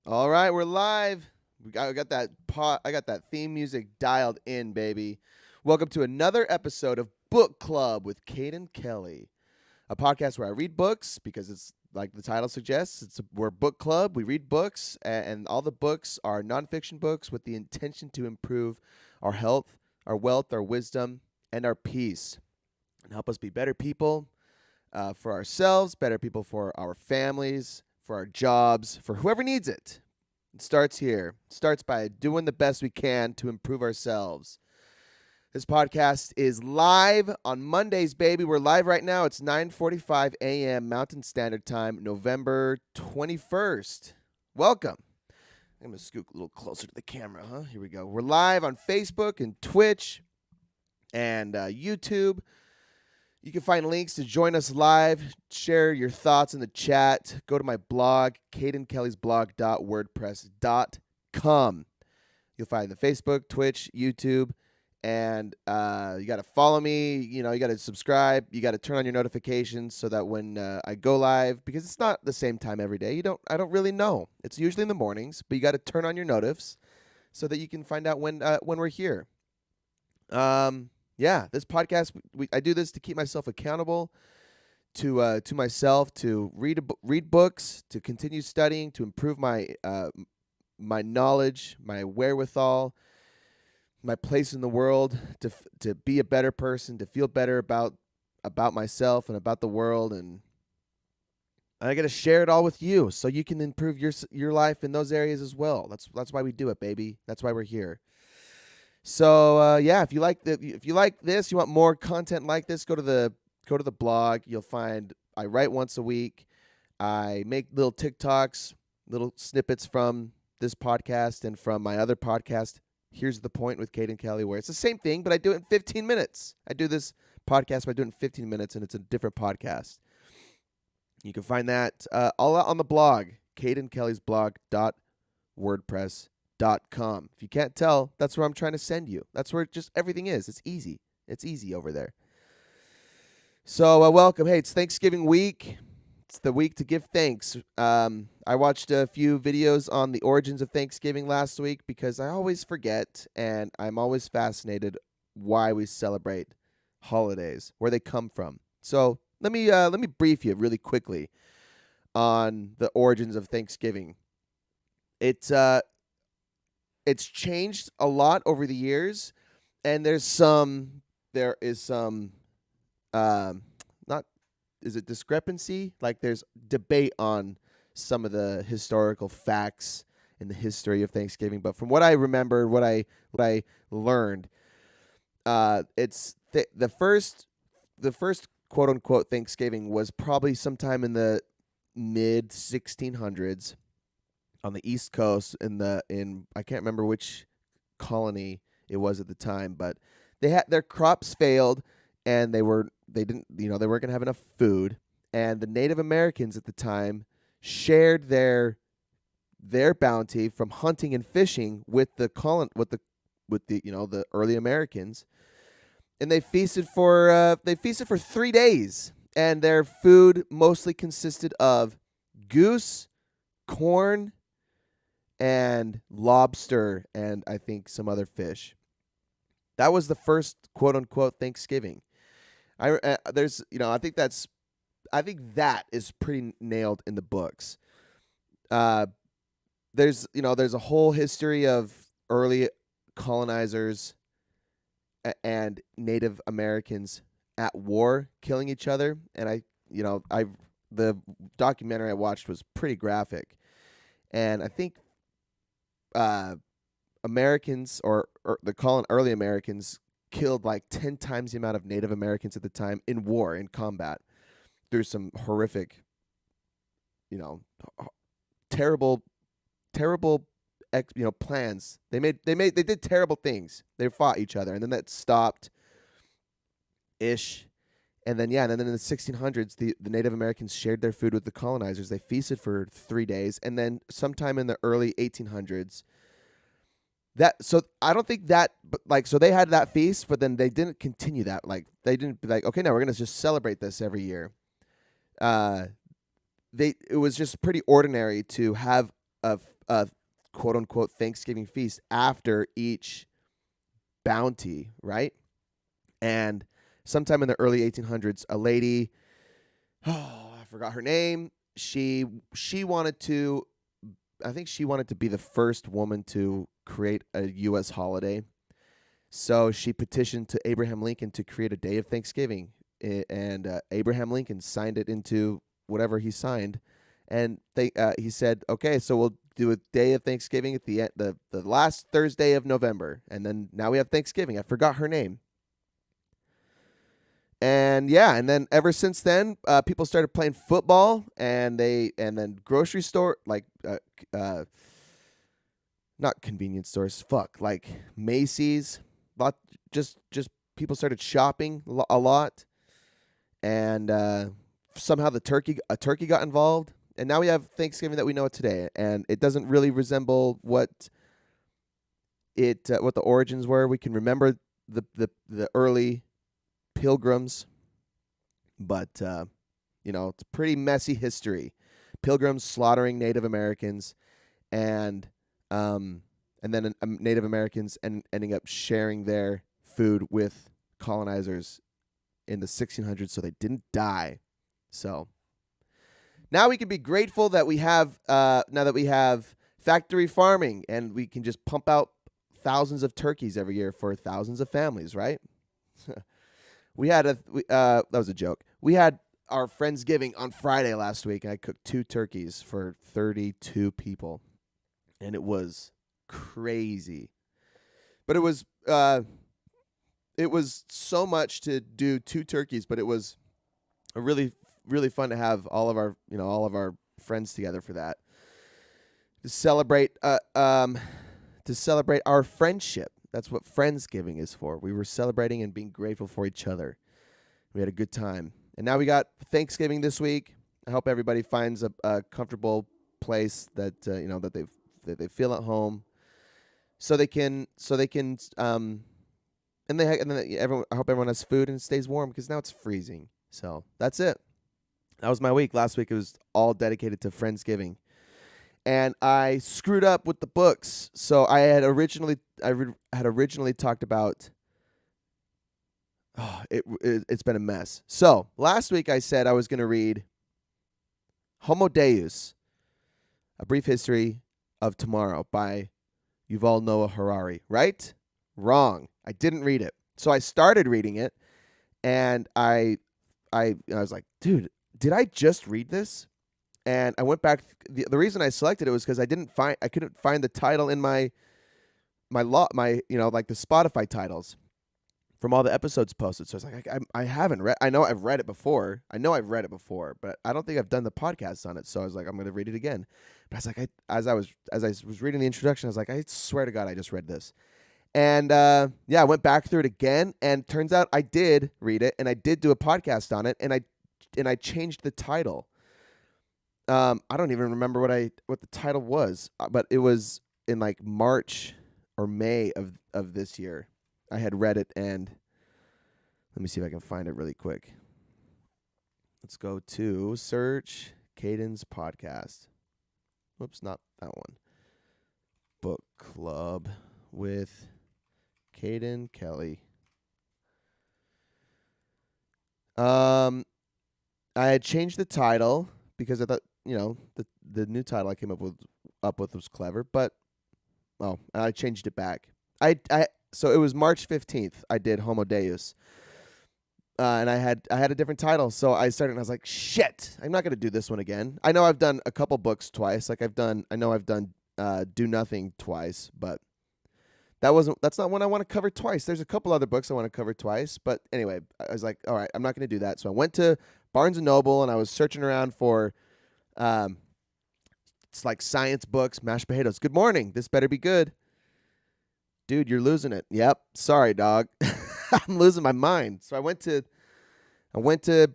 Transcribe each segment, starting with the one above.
All right, we're live. I got that theme music dialed in, baby. Welcome to another episode of Book Club with Caden Kelly, a podcast where I read books because it's like the title suggests. We're a book club. We read books, and all the books are nonfiction books with the intention to improve our health, our wealth, our wisdom, and our peace, and help us be better people for ourselves, better people for our families, for our jobs, for whoever needs it. It starts here. It starts by doing the best we can to improve ourselves. This podcast is live on Mondays, baby. We're live right now. It's 9:45 a.m. Mountain Standard Time, November 21st. Welcome. I'm going to scoot a little closer to the camera, huh? Here we go. We're live on Facebook and Twitch and YouTube. You can find links to join us live, share your thoughts in the chat. Go to my blog, cadenkellysblog.wordpress.com. You'll find the Facebook, Twitch, YouTube, and you got to follow me. You got to subscribe. You got to turn on your notifications so that when I go live, because it's not the same time every day. I don't really know. It's usually in the mornings, but you got to turn on your notifs so that you can find out when we're here. Yeah, this podcast, I do this to keep myself accountable to myself, to read books, to continue studying, to improve my my knowledge, my wherewithal, my place in the world, to be a better person, to feel better about myself and about the world, and I got to share it all with you so you can improve your life in those areas as well. That's why we do it, baby. That's why we're here. So yeah, if you like this, you want more content like this, go to the blog. You'll find I write once a week. I make little TikToks, little snippets from this podcast and from my other podcast. Here's the point with Caden Kelly, where it's the same thing, but I do it in 15 minutes. I do this podcast by doing it in 15 minutes, and it's a different podcast. You can find that all out on the blog, cadenkellysblog.wordpress.com. If you can't tell, that's where I'm trying to send you. That's where just everything is. It's easy. It's easy over there. So welcome. Hey, it's Thanksgiving week. It's the week to give thanks. I watched a few videos on the origins of Thanksgiving last week because I always forget, and I'm always fascinated why we celebrate holidays, where they come from. So let me brief you really quickly on the origins of Thanksgiving. It's changed a lot over the years, and there is some not is it discrepancy? Like there's debate on some of the historical facts in the history of Thanksgiving. But from what I remember, what I learned, it's the first quote unquote Thanksgiving was probably sometime in the mid 1600s. On the East Coast in I can't remember which colony it was at the time, but they had their crops failed and they weren't going to have enough food, and the Native Americans at the time shared their bounty from hunting and fishing with the early Americans, and they feasted for 3 days, and their food mostly consisted of goose, corn, and lobster, and I think some other fish. That was the first quote unquote Thanksgiving. I think that is pretty nailed in the books. There's a whole history of early colonizers and Native Americans at war killing each other, and the documentary I watched was pretty graphic, and I think Americans or the early Americans killed like 10 times the amount of Native Americans at the time in war, in combat, through some horrific, terrible plans. They did terrible things. They fought each other, and then that stopped ish. And then and then in the 1600s, the Native Americans shared their food with the colonizers. They feasted for 3 days, and then sometime in the early 1800s, I don't think that, but so they had that feast, but then they didn't continue that. Like they didn't be like, okay, now we're gonna just celebrate this every year. Uh, it was just pretty ordinary to have a quote unquote Thanksgiving feast after each bounty, right? And sometime in the early 1800s, a lady, I forgot her name. She wanted to, I think she wanted to be the first woman to create a U.S. holiday. So she petitioned to Abraham Lincoln to create a day of Thanksgiving, and Abraham Lincoln signed it into whatever he signed, and he said, okay, so we'll do a day of Thanksgiving at the last Thursday of November, and then now we have Thanksgiving. I forgot her name. And and then ever since then, people started playing football, and then grocery store, not convenience stores, like Macy's, just people started shopping a lot, and somehow a turkey got involved, and now we have Thanksgiving that we know it today, and it doesn't really resemble what the origins were. We can remember the early Pilgrims, but it's a pretty messy history. Pilgrims slaughtering Native Americans, and then Native Americans ending up sharing their food with colonizers in the 1600s, so they didn't die. So now we can be grateful that we have factory farming, and we can just pump out thousands of turkeys every year for thousands of families, right? That was a joke. We had our Friendsgiving on Friday last week, and I cooked 2 turkeys for 32 people, and it was crazy. But it was so much to do 2 turkeys, but it was a really really fun to have all of our friends together for that, to celebrate our friendship. That's what Friendsgiving is for. We were celebrating and being grateful for each other. We had a good time. And now we got Thanksgiving this week. I hope everybody finds a comfortable place that that they feel at home, so they can I hope everyone has food and stays warm, because now it's freezing. So that's it. That was my week. Last week it was all dedicated to Friendsgiving. And I screwed up with the books. So I had originally talked about. It's been a mess. So last week I said I was going to read Homo Deus, A Brief History of Tomorrow by Yuval Noah Harari. Right? Wrong. I didn't read it. So I started reading it, and I was like, dude, did I just read this? And I went back. The reason I selected it was because I couldn't find the title in my the Spotify titles from all the episodes posted. So I was like, I haven't read. I know I've read it before, but I don't think I've done the podcast on it. So I was like, I'm going to read it again. But I was like, as I was reading the introduction, I was like, I swear to God, I just read this. And I went back through it again, and turns out I did read it, and I did do a podcast on it, and I changed the title. I don't even remember what the title was, but it was in like March or May of this year. I had read it, and let me see if I can find it really quick. Let's go to search Caden's podcast. Whoops, not that one. Book Club with Caden Kelly. I had changed the title because I thought, the new title I came up with was clever, but I changed it back. So it was March 15th. I did Homo Deus, and I had a different title. So I started, and I was like, shit, I'm not gonna do this one again. I know I've done a couple books twice. I've done Do Nothing twice, but that's not one I want to cover twice. There's a couple other books I want to cover twice, but anyway, I was like, all right, I'm not gonna do that. So I went to Barnes and Noble, and I was searching around for It's like science books, mashed potatoes. Good morning. This better be good. Dude, you're losing it. Yep. Sorry, dog. I'm losing my mind. So I went to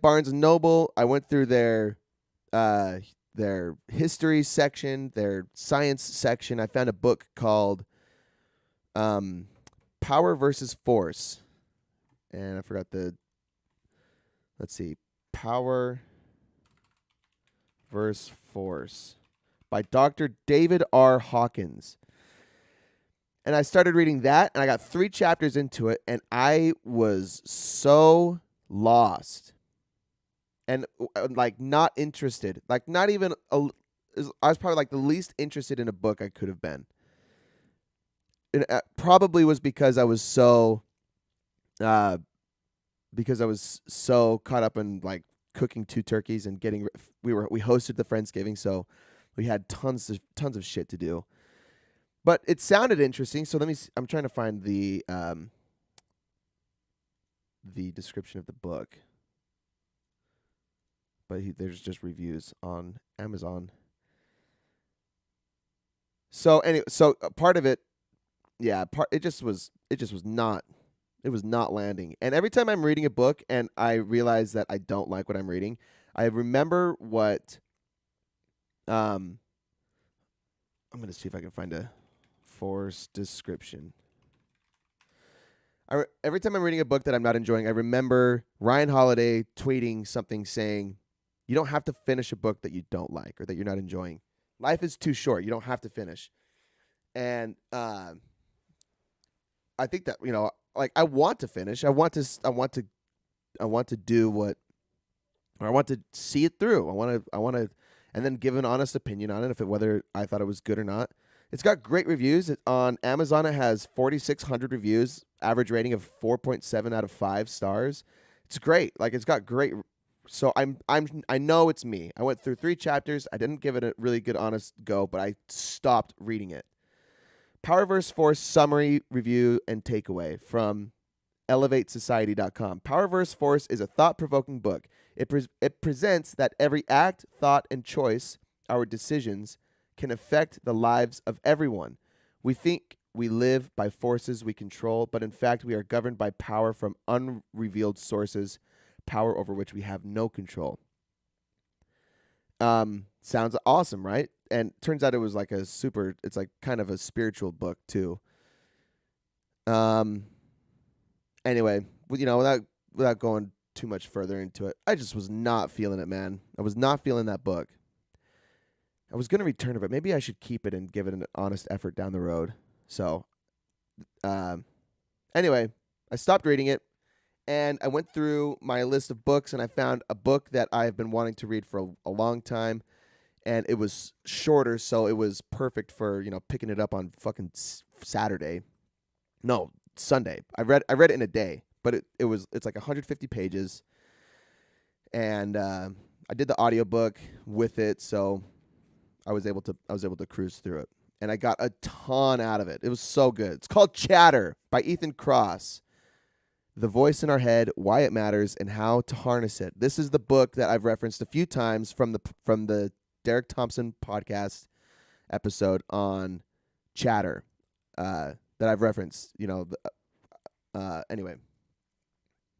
Barnes and Noble. I went through their history section, their science section. I found a book called Power versus Force. And I forgot Power versus Force by Dr. David R. Hawkins. And I started reading that, and I got 3 chapters into it, and I was so lost and like not interested. Like not even I was probably like the least interested in a book I could have been. It probably was because I was so caught up in like cooking 2 turkeys and we hosted the Friendsgiving, so we had tons of shit to do. But it sounded interesting, so I'm trying to find the description of the book. But there's just reviews on Amazon. So anyway, part of it, it was not landing. And every time I'm reading a book and I realize that I don't like what I'm reading, I remember what I'm going to see if I can find a Force description. Every time I'm reading a book that I'm not enjoying, I remember Ryan Holiday tweeting something saying, you don't have to finish a book that you don't like or that you're not enjoying. Life is too short. You don't have to finish. And I think that, like I want to finish. I want to do what, or I want to see it through. I want to, and then give an honest opinion on it, whether I thought it was good or not. It's got great reviews. On Amazon, it has 4,600 reviews, average rating of 4.7 out of 5 stars. It's great. Like it's got great. So I know it's me. I went through 3 chapters. I didn't give it a really good, honest go, but I stopped reading it. Power vs. Force summary, review, and takeaway from ElevateSociety.com. Power vs. Force is a thought-provoking book. It presents that every act, thought, and choice, our decisions, can affect the lives of everyone. We think we live by forces we control, but in fact we are governed by power from unrevealed sources, power over which we have no control. Sounds awesome, right? And turns out it was like it's like kind of a spiritual book too. Anyway, without going too much further into it, I just was not feeling it, man. I was not feeling that book. I was going to return it, but maybe I should keep it and give it an honest effort down the road. So, anyway, I stopped reading it, and I went through my list of books, and I found a book that I've been wanting to read for a long time, and it was shorter, so it was perfect for, picking it up on fucking Saturday. No, Sunday. I read it in a day, but it's like 150 pages, and I did the audiobook with it, so I was able to cruise through it, and I got a ton out of it. It was so good. It's called Chatter by Ethan Kross. The voice in our head, why it matters, and how to harness it. This is the book that I've referenced a few times from the Derek Thompson podcast episode on Chatter that I've referenced. Anyway,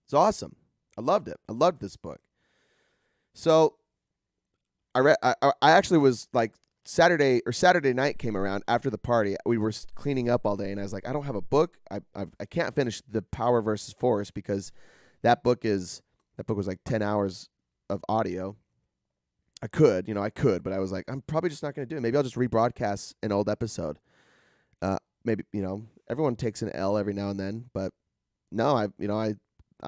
it's awesome. I loved it. I loved this book. So I actually was like Saturday night came around after the party. We were cleaning up all day, and I was like, I don't have a book. I can't finish the Power versus Force because that book was like 10 hours of audio. I could, but I was like, I'm probably just not going to do it. Maybe I'll just rebroadcast an old episode. Maybe, everyone takes an L every now and then, but no, I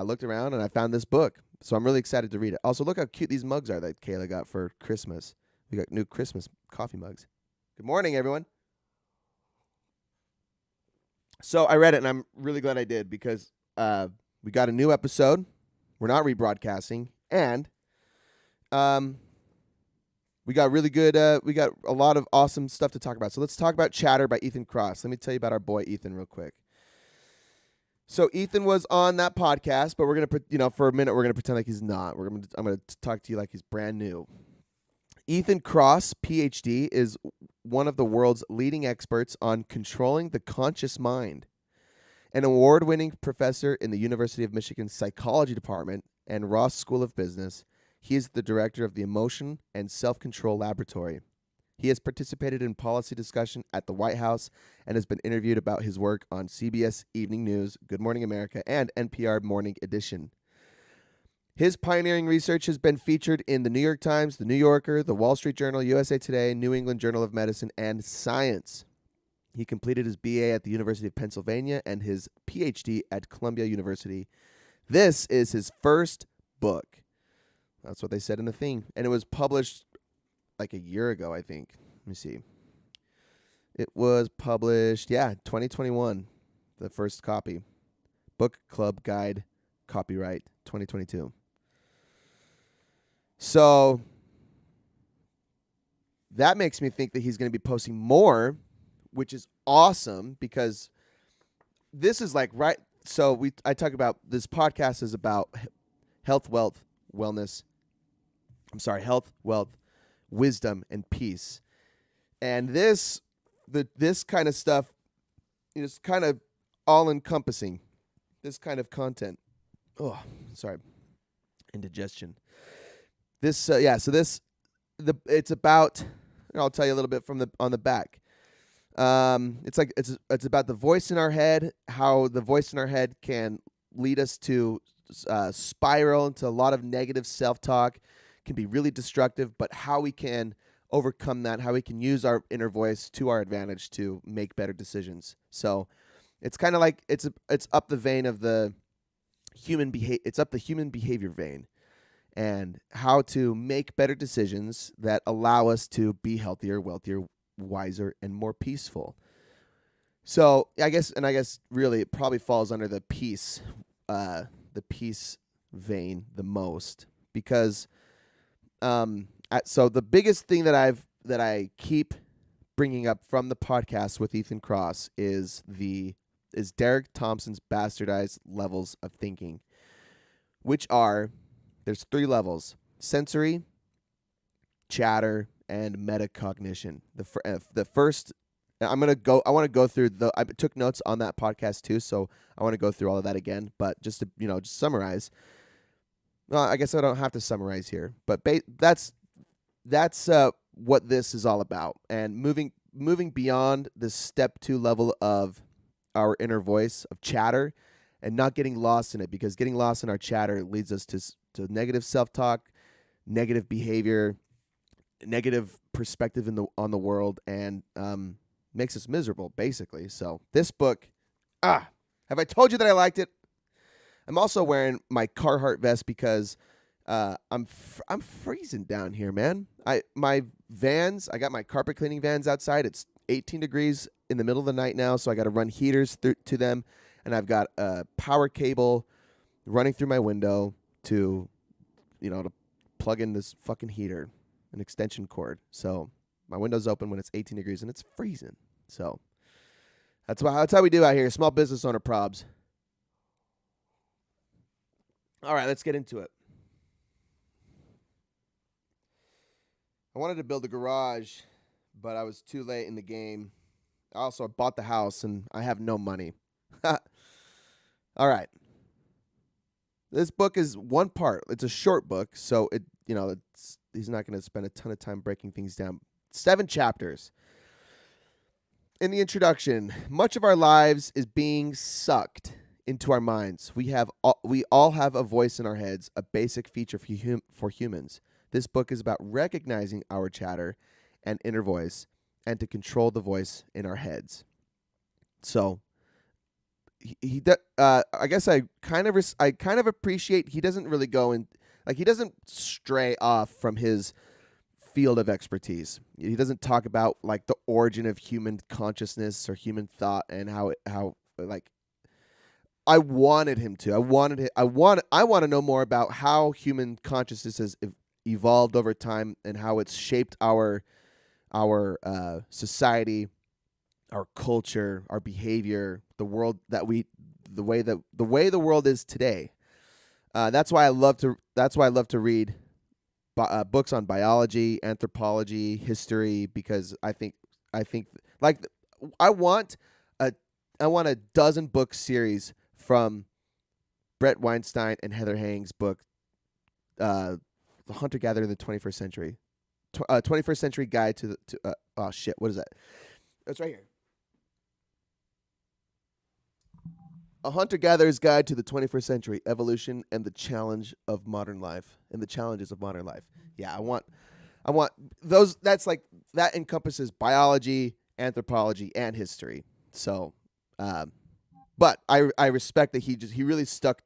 looked around and I found this book. So I'm really excited to read it. Also, look how cute these mugs are that Kayla got for Christmas. We got new Christmas coffee mugs. Good morning, everyone. So I read it, and I'm really glad I did because we got a new episode. We're not rebroadcasting, and we got really good. We got a lot of awesome stuff to talk about. So let's talk about Chatter by Ethan Kross. Let me tell you about our boy Ethan real quick. So Ethan was on that podcast, but we're gonna, for a minute, we're gonna pretend like he's not. I'm gonna talk to you like he's brand new. Ethan Kross, PhD, is one of the world's leading experts on controlling the conscious mind. An award-winning professor in the University of Michigan Psychology Department and Ross School of Business, he is the director of the Emotion and Self-Control Laboratory. He has participated in policy discussion at the White House and has been interviewed about his work on CBS Evening News, Good Morning America, and NPR Morning Edition. His pioneering research has been featured in the New York Times, the New Yorker, the Wall Street Journal, USA Today, New England Journal of Medicine, and Science. He completed his BA at the University of Pennsylvania and his PhD at Columbia University. This is his first book. That's what they said in the thing. And it was published like a year ago, I think. Let me see. It was published, 2021, the first copy. Book Club Guide, copyright 2022. So that makes me think that he's going to be posting more, which is awesome because this is like right. So I talk about this podcast is about health, wealth, wellness. Health, wealth, wisdom, and peace. And this kind of stuff is kind of all encompassing. This kind of content. Oh, sorry. Indigestion. It's about, I'll tell you a little bit on the back. It's about the voice in our head, how the voice in our head can lead us to spiral into a lot of negative self-talk, can be really destructive, but how we can overcome that, how we can use our inner voice to our advantage to make better decisions. So it's kind of like it's up the vein of the human behavior. It's up the human behavior vein, and how to make better decisions that allow us to be healthier, wealthier, wiser, and more peaceful. So I guess really it probably falls under the peace vein the most, because so the biggest thing that I keep bringing up from the podcast with Ethan Kross is Derek Thompson's bastardized levels of thinking, which are, there's 3 levels: sensory, chatter, and metacognition. The first, I want to go through I took notes on that podcast too, so I want to go through all of that again, but just to, just summarize. Well, I guess I don't have to summarize here, but that's what this is all about. And moving beyond the step 2 level of our inner voice of chatter, and not getting lost in it, because getting lost in our chatter leads us to negative self-talk, negative behavior, negative perspective on the world, and makes us miserable, basically. So this book, have I told you that I liked it? I'm also wearing my Carhartt vest because I'm freezing down here, man. My vans, I got my carpet cleaning vans outside. It's 18 degrees in the middle of the night now, so I got to run heaters to them, and I've got a power cable running through my window to plug in this fucking heater, an extension cord. So my window's open when it's 18 degrees and it's freezing. So that's how we do out here. Small business owner probs. All right, let's get into it. I wanted to build a garage, but I was too late in the game. I also bought the house, and I have no money. All right. This book is one part. It's a short book, so he's not going to spend a ton of time breaking things down. 7 chapters. In the introduction, much of our lives is being sucked into our minds. We all have a voice in our heads, a basic feature for humans. This book is about recognizing our chatter and inner voice, and to control the voice in our heads. So I guess I kind of appreciate he doesn't really go in, like, he doesn't stray off from his field of expertise. He doesn't talk about like the origin of human consciousness or human thought and how I wanted him to. I want to know more about how human consciousness has evolved over time and how it's shaped our society, our culture, our behavior, the world the way the world is today. That's why I love to read books on biology, anthropology, history, because I think like I want a I want a dozen book series from Brett Weinstein and Heather Hang's book, The Hunter Gatherer in the 21st Century, 21st Century Guide to oh shit, what is that? It's right here. A Hunter Gatherer's Guide to the 21st Century: Evolution and the Challenge of Modern Life and the Challenges of Modern Life. Yeah, I want those. That's like that encompasses biology, anthropology, and history. So, um, but I respect that he really stuck.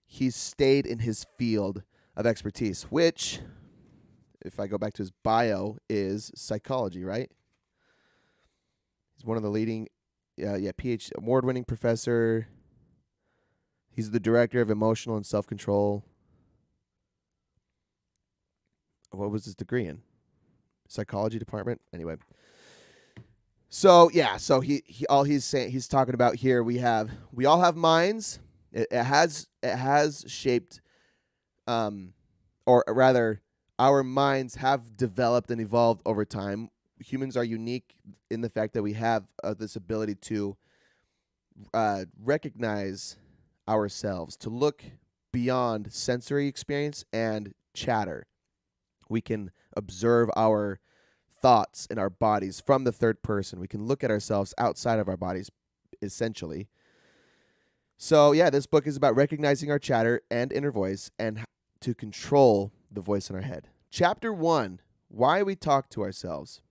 He stayed in his field of expertise, which, if I go back to his bio, is psychology. Right? He's one of the leading, PhD award-winning professor. He's the director of emotional and self-control. What was his degree in? Psychology department. Anyway. So yeah, so he all he's talking about here, we all have minds. It has shaped, or rather, our minds have developed and evolved over time. Humans are unique in the fact that we have this ability to recognize ourselves, to look beyond sensory experience and chatter. We can observe our thoughts in our bodies from the third person. We can look at ourselves outside of our bodies, essentially. So, yeah, this book is about recognizing our chatter and inner voice and to control the voice in our head. Chapter 1, Why We Talk to Ourselves.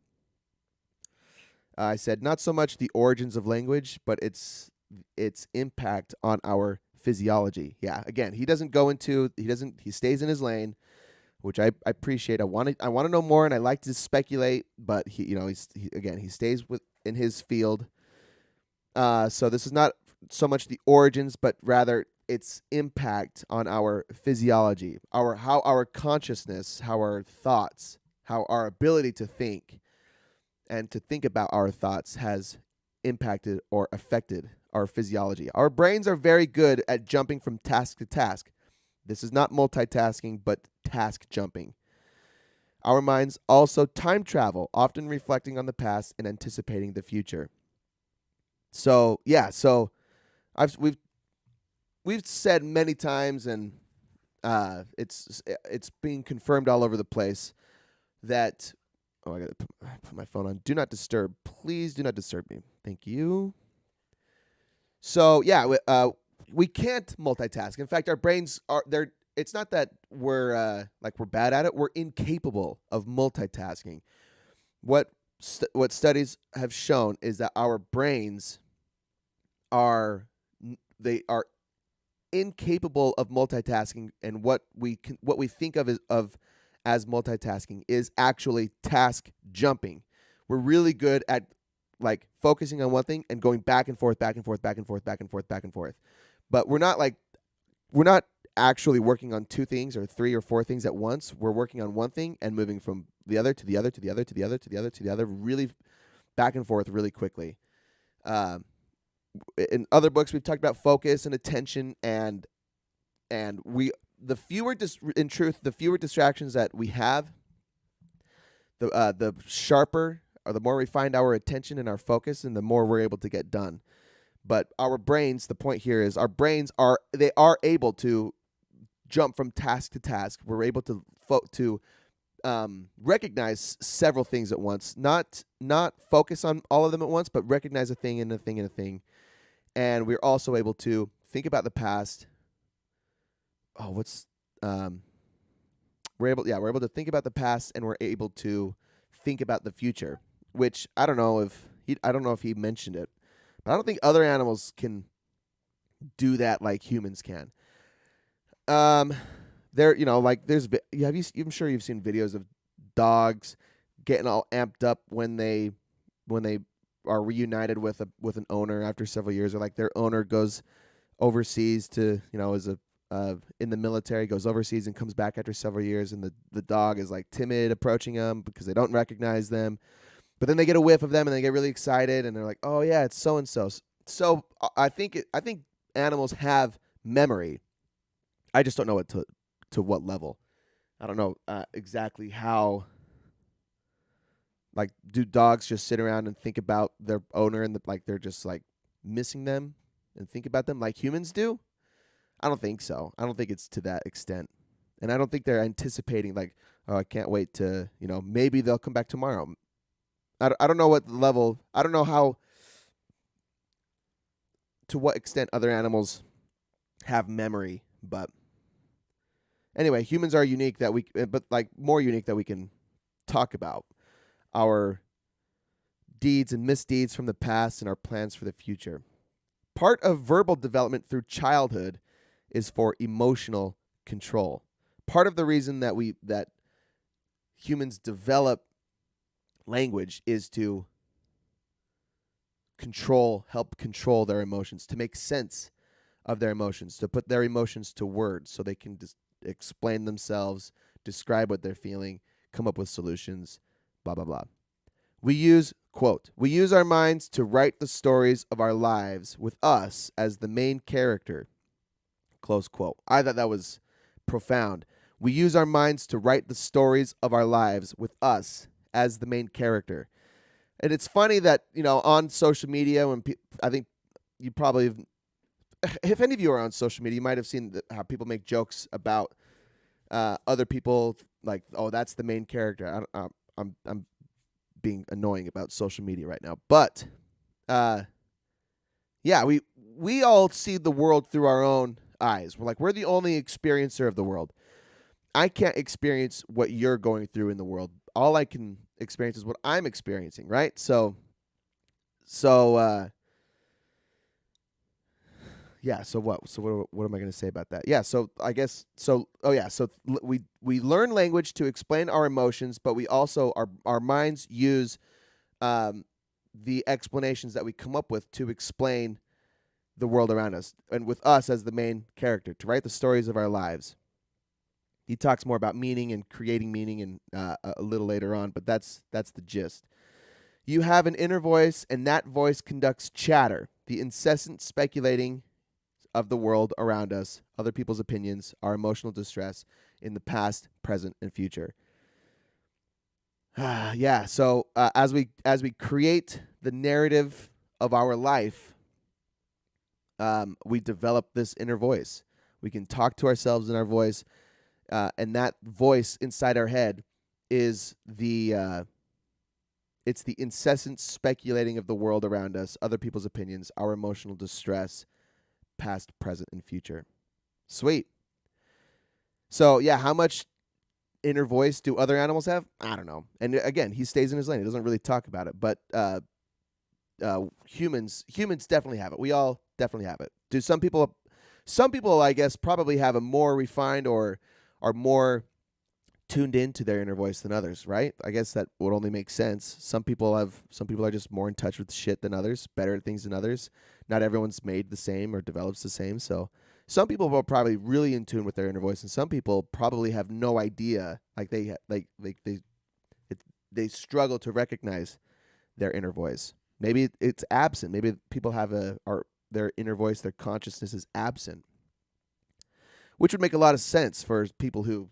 I said not so much the origins of language, but its impact on our physiology. Yeah, again, he stays in his lane, which I appreciate. I want to know more, and I like to speculate, but he stays in his field. So this is not so much the origins, but rather its impact on our physiology, how our consciousness, how our thoughts, how our ability to think and to think about our thoughts has impacted or affected our physiology. Our brains are very good at jumping from task to task. This is not multitasking, but task jumping. Our minds also time travel, often reflecting on the past and anticipating the future. So yeah, we've said many times, and it's being confirmed all over the place that. Oh, I gotta put my phone on Do Not Disturb. Please do not disturb me. Thank you. So yeah, we can't multitask. In fact, our brains are there. It's not that we're bad at it. We're incapable of multitasking. What studies have shown is that our brains are incapable of multitasking, and what we think of as multitasking is actually task jumping. We're really good at like focusing on one thing and going back and forth, back and forth, back and forth, back and forth, back and forth. But we're not actually working on two things or three or four things at once. We're working on one thing and moving from the other to the other to the other to the other to the other to the other, really back and forth really quickly. In other books, we've talked about focus and attention, and the fewer distractions that we have, the sharper or the more refined our attention and our focus, and the more we're able to get done. But our brains, the point here is our brains are able to jump from task to task. We're able to recognize several things at once, not focus on all of them at once, but recognize a thing and a thing and a thing. And we're also able to think about the past. We're able to think about the past, and we're able to think about the future, which I don't know if he mentioned it, but I don't think other animals can do that like humans can. I'm sure you've seen videos of dogs getting all amped up when they are reunited with an owner after several years, or like their owner goes overseas to, is in the military, goes overseas and comes back after several years, and the dog is like timid approaching them because they don't recognize them. But then they get a whiff of them and they get really excited, and they're like, "Oh yeah, it's so and so." So I think animals have memory. I just don't know to what level. I don't know exactly how. Like, do dogs just sit around and think about their owner and like they're just like missing them and think about them like humans do? I don't think so. I don't think it's to that extent. And I don't think they're anticipating like, oh, I can't wait to, maybe they'll come back tomorrow. I don't know what level, I don't know how, to what extent other animals have memory, but anyway, humans are unique but like more unique that we can talk about our deeds and misdeeds from the past and our plans for the future. Part of verbal development through childhood is for emotional control. Part of the reason that humans develop language is to help control their emotions, to make sense of their emotions, to put their emotions to words so they can explain themselves, describe what they're feeling, come up with solutions, blah, blah, blah. We use our minds to write the stories of our lives with us as the main character. Close quote. I thought that was profound. We use our minds to write the stories of our lives with us as the main character. And it's funny that, on social media, I think you probably, if any of you are on social media, you might have seen how people make jokes about other people, like, oh, that's the main character. I'm being annoying about social media right now, but yeah, we all see the world through our own eyes. We're the only experiencer of the world. I can't experience what you're going through in the world. All I can experience is what I'm experiencing, right? Yeah, so what? So what am I going to say about that? Yeah, so I guess so. Oh yeah, so we learn language to explain our emotions, but we also our minds use the explanations that we come up with to explain the world around us, and with us as the main character, to write the stories of our lives. He talks more about meaning and creating meaning and a little later on, but that's the gist. You have an inner voice, and that voice conducts chatter, the incessant speculating of the world around us, other people's opinions, our emotional distress in the past, present, and future. Yeah, so as we create the narrative of our life, we develop this inner voice. We can talk to ourselves in our voice, and that voice inside our head is it's the incessant speculating of the world around us, other people's opinions, our emotional distress, past, present, and future. Sweet. So, yeah, how much inner voice do other animals have? I don't know. And again, he stays in his lane. He doesn't really talk about it. But humans definitely have it. We all definitely have it. Do some people, I guess, probably have a more refined or are more tuned into their inner voice than others, right? I guess that would only make sense. Some people are just more in touch with shit than others, better at things than others. Not everyone's made the same or develops the same. So some people are probably really in tune with their inner voice, and some people probably have no idea. Like they struggle to recognize their inner voice. Maybe it's absent. Maybe people have their inner voice, their consciousness is absent, which would make a lot of sense for people who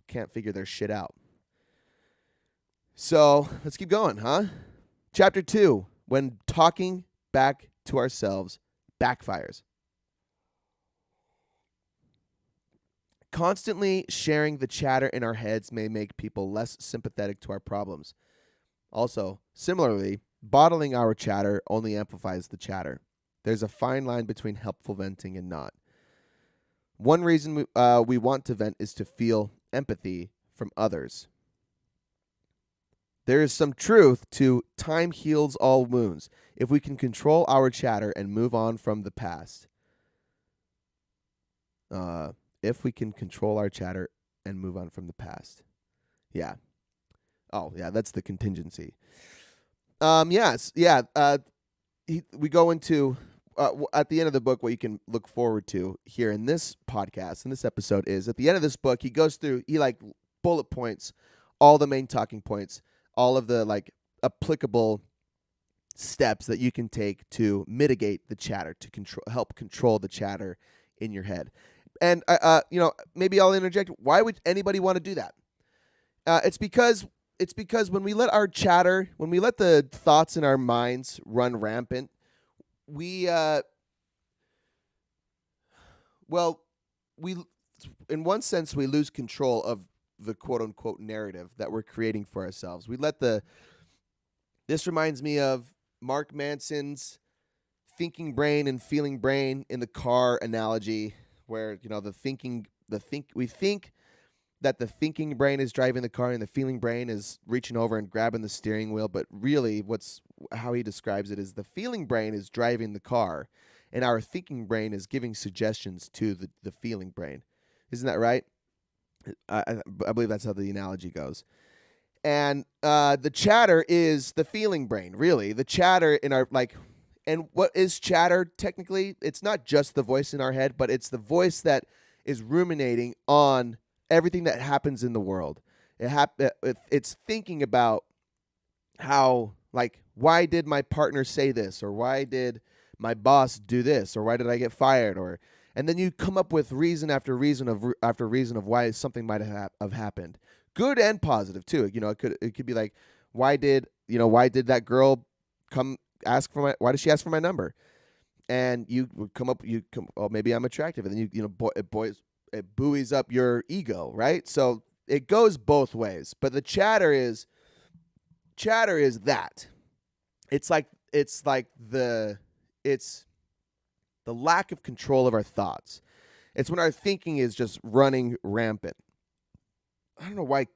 can't figure their shit out. So let's keep going, huh? Chapter 2, when talking back to ourselves backfires. Constantly sharing the chatter in our heads may make people less sympathetic to our problems. Also, similarly, bottling our chatter only amplifies the chatter. There's a fine line between helpful venting and not. One reason we want to vent is to feel empathy from others. There is some truth to time heals all wounds if we can control our chatter and move on from the past. If we can control our chatter and move on from the past. Yeah. Oh, yeah, that's the contingency. Yes, yeah. We go into at the end of the book, what you can look forward to here in this podcast, in this episode, is at the end of this book, he goes through, he bullet points all the main talking points, all of the applicable steps that you can take to mitigate the chatter, to help control the chatter in your head. And maybe I'll interject. Why would anybody want to do that? It's because when we let our chatter, when we let the thoughts in our minds run rampant, we we in one sense we lose control of the quote unquote narrative that we're creating for ourselves. This reminds me of Mark Manson's thinking brain and feeling brain in the car analogy, where we think that the thinking brain is driving the car and the feeling brain is reaching over and grabbing the steering wheel, but really how he describes it is the feeling brain is driving the car and our thinking brain is giving suggestions to the feeling brain. Isn't that right? I believe that's how the analogy goes. And the chatter is the feeling brain, really. The chatter in our, and what is chatter technically? It's not just the voice in our head, but it's the voice that is ruminating on everything that happens in the world. It's thinking about how, why did my partner say this? Or why did my boss do this? Or why did I get fired? And then you come up with reason after reason of why something might have happened. Good and positive too. It could be like, why did that girl why did she ask for my number? And you would come up, oh, maybe I'm attractive. And then it buoys up your ego, right? So it goes both ways. But the chatter is that. It's the lack of control of our thoughts. It's when our thinking is just running rampant. I don't know why.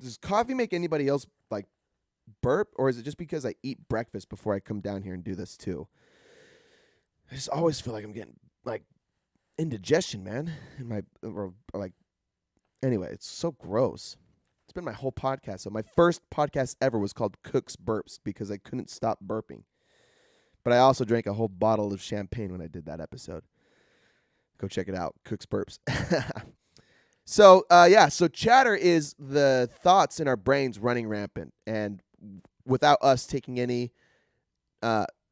Does coffee make anybody else burp, or is it just because I eat breakfast before I come down here and do this too? I just always feel like I'm getting indigestion, man. Anyway, it's so gross. It's been my whole podcast. So my first podcast ever was called Cook's Burps because I couldn't stop burping. But I also drank a whole bottle of champagne when I did that episode. Go check it out, Cook's Burps. So chatter is the thoughts in our brains running rampant, and without us taking any,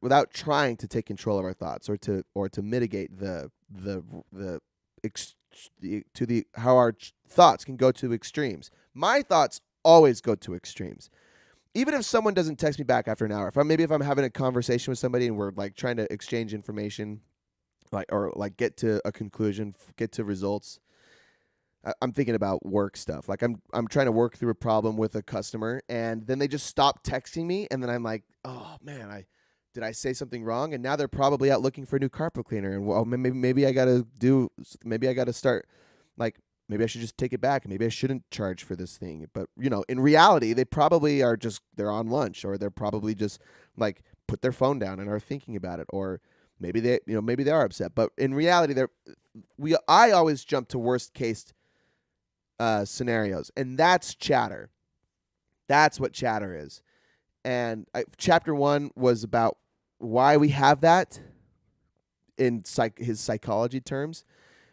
without trying to take control of our thoughts or to mitigate how our thoughts can go to extremes. My thoughts always go to extremes. Even if someone doesn't text me back after an hour, if I'm having a conversation with somebody and we're trying to exchange information, get to a conclusion, get to results. I'm thinking about work stuff. I'm trying to work through a problem with a customer, and then they just stop texting me, and then I'm like, oh man, did I say something wrong? And now they're probably out looking for a new carpet cleaner, and maybe I gotta start maybe I should just take it back. Maybe I shouldn't charge for this thing. But in reality, they probably they're on lunch, or they're probably just put their phone down and are thinking about it, or maybe they are upset. But in reality, I always jump to worst case scenarios, and that's chatter. That's what chatter is. And chapter 1 was about why we have that in his psychology terms.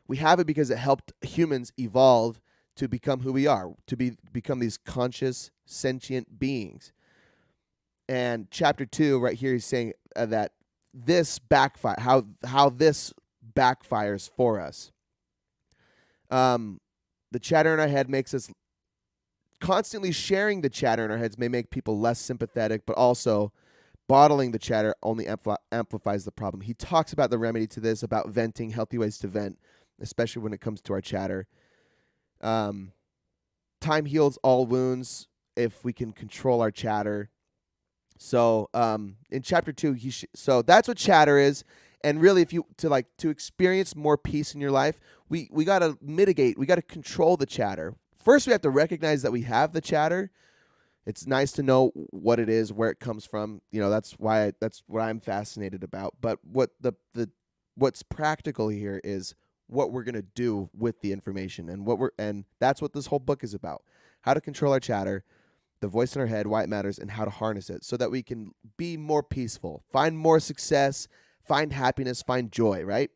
We have it because it helped humans evolve to become who we are, to become these conscious, sentient beings. And chapter 2 right here, he's saying that this how this backfires for us. The chatter in our head makes us constantly sharing the chatter in our heads may make people less sympathetic, but also bottling the chatter only amplifies the problem. He talks about the remedy to this, about venting, healthy ways to vent, especially when it comes to our chatter. Time heals all wounds if we can control our chatter. So in chapter 2, so that's what chatter is. And really, if you to experience more peace in your life, we got to mitigate. We got to control the chatter. First, we have to recognize that we have the chatter. It's nice to know what it is, where it comes from. That's what I'm fascinated about. But what's practical here is what we're gonna do with the information, and that's what this whole book is about: how to control our chatter, the voice in our head, why it matters, and how to harness it so that we can be more peaceful, find more success, find happiness, find joy, right?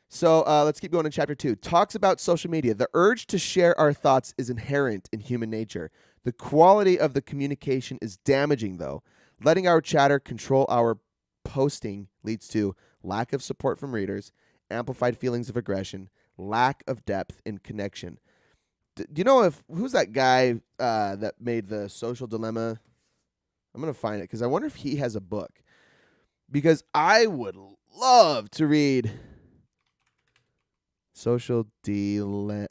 So let's keep going in chapter 2. Talks about social media. The urge to share our thoughts is inherent in human nature. The quality of the communication is damaging, though. Letting our chatter control our posting leads to lack of support from readers amplified feelings of aggression, lack of depth in connection. Do you know who's that guy that made The Social Dilemma? I'm going to find it because I wonder if he has a book. Because I would love to read Social Dilemma.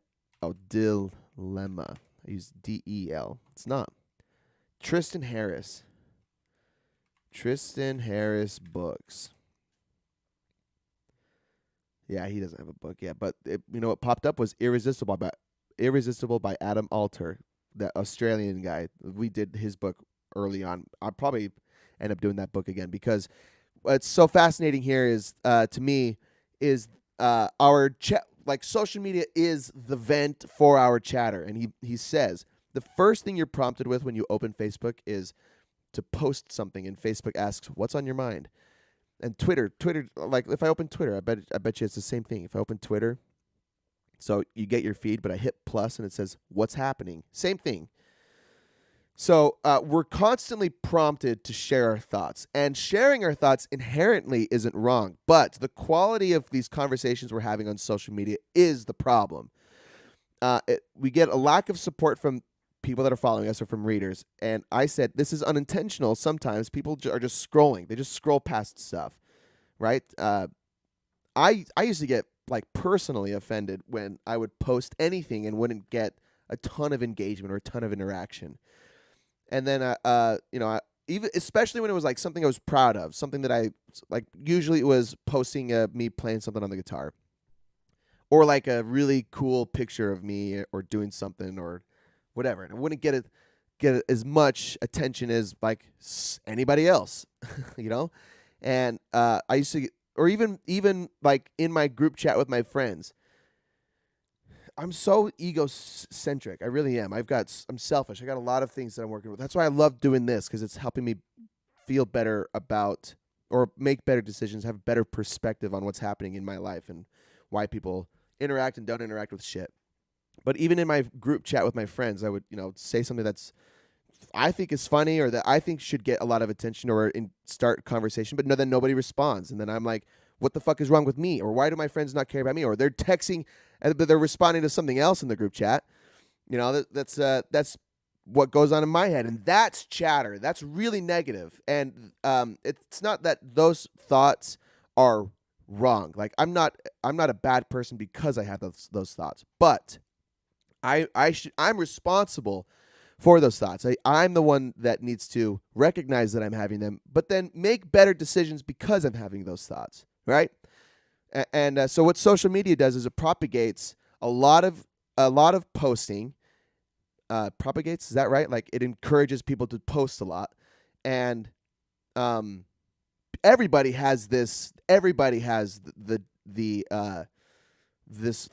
Dilemma. I use DEL. It's not. Tristan Harris. Tristan Harris books. Yeah, he doesn't have a book yet. But what popped up was Irresistible by Adam Alter, that Australian guy. We did his book early on. I'll probably end up doing that book again because what's so fascinating here is, to me, is our chat. Like, social media is the vent for our chatter. And he says the first thing you're prompted with when you open Facebook is to post something, and Facebook asks, "What's on your mind?" And Twitter, like if I open Twitter, I bet you it's the same thing. If I open Twitter, so you get your feed, but I hit plus and it says, "What's happening?" Same thing. So we're constantly prompted to share our thoughts, and sharing our thoughts inherently isn't wrong, but the quality of these conversations we're having on social media is the problem. We get a lack of support from people that are following us or from readers, and I said this is unintentional. Sometimes people are just scrolling; they just scroll past stuff, right? I used to get like personally offended when I would post anything and wouldn't get a ton of engagement or a ton of interaction. And then, even especially when it was like something I was proud of, something that I like. Usually, it was posting me playing something on the guitar, or like a really cool picture of me or doing something or whatever. And I wouldn't get as much attention as like anybody else, And I used to, or even like in my group chat with my friends. I'm so egocentric. I really am. I'm selfish. I got a lot of things that I'm working with. That's why I love doing this, because it's helping me feel better about, or make better decisions, have a better perspective on what's happening in my life and why people interact and don't interact with shit. But even in my group chat with my friends, I would, say something that's I think is funny or that I think should get a lot of attention or start conversation, but then nobody responds. And then I'm like, what the fuck is wrong with me? Or why do my friends not care about me? Or they're texting, but they're responding to something else in the group chat. That's what goes on in my head. And that's chatter. That's really negative. And it's not that those thoughts are wrong. Like, I'm not a bad person because I have those thoughts. But I'm responsible for those thoughts. I'm the one that needs to recognize that I'm having them, but then make better decisions because I'm having those thoughts, right? And so what social media does is it propagates a lot of posting. Propagates, is that right? Like, it encourages people to post a lot, and everybody has this. Everybody has this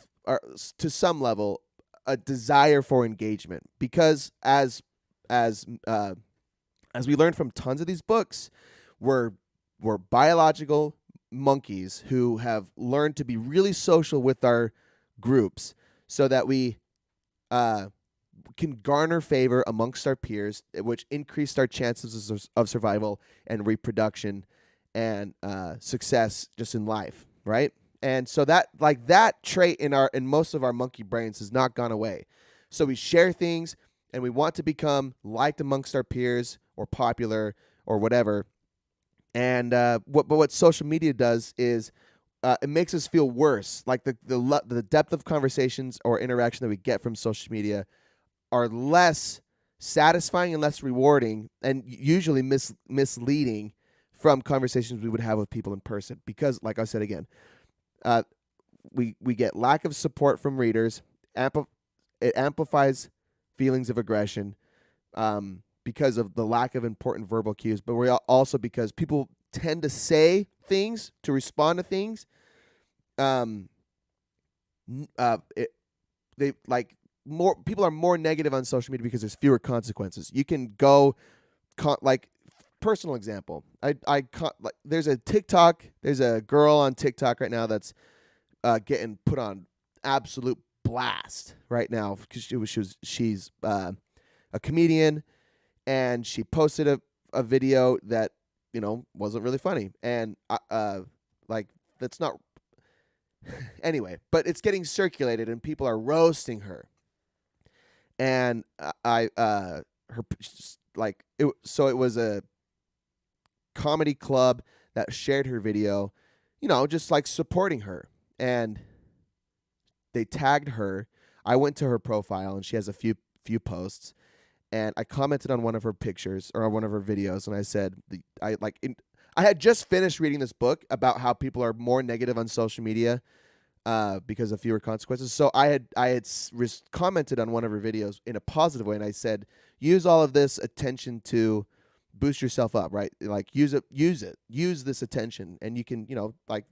to some level, a desire for engagement, because as we learned from tons of these books, we're biological monkeys who have learned to be really social with our groups so that we can garner favor amongst our peers, which increased our chances of survival and reproduction and success just in life, right? And so that trait in most of our monkey brains has not gone away. So we share things and we want to become liked amongst our peers or popular or whatever. And what social media does is it makes us feel worse. Like the depth of conversations or interaction that we get from social media are less satisfying and less rewarding, and usually misleading from conversations we would have with people in person. Because, like I said again, we get lack of support from readers. It amplifies feelings of aggression because of the lack of important verbal cues, but we're also because people tend to say things to respond to things. People are more negative on social media because there's fewer consequences. You can go personal example. There's a TikTok. There's a girl on TikTok right now that's getting put on absolute blast right now because she's a comedian, and she posted a video that wasn't really funny, and that's not. Anyway, but it's getting circulated and people are roasting her. And so it was a comedy club that shared her video, just like supporting her. And they tagged her. I went to her profile and she has a few posts, and I commented on one of her pictures or on one of her videos, and I said I had just finished reading this book about how people are more negative on social media because of fewer consequences. So I had commented on one of her videos in a positive way, and I said, use all of this attention to boost yourself up, right? Like use this attention, and you can, like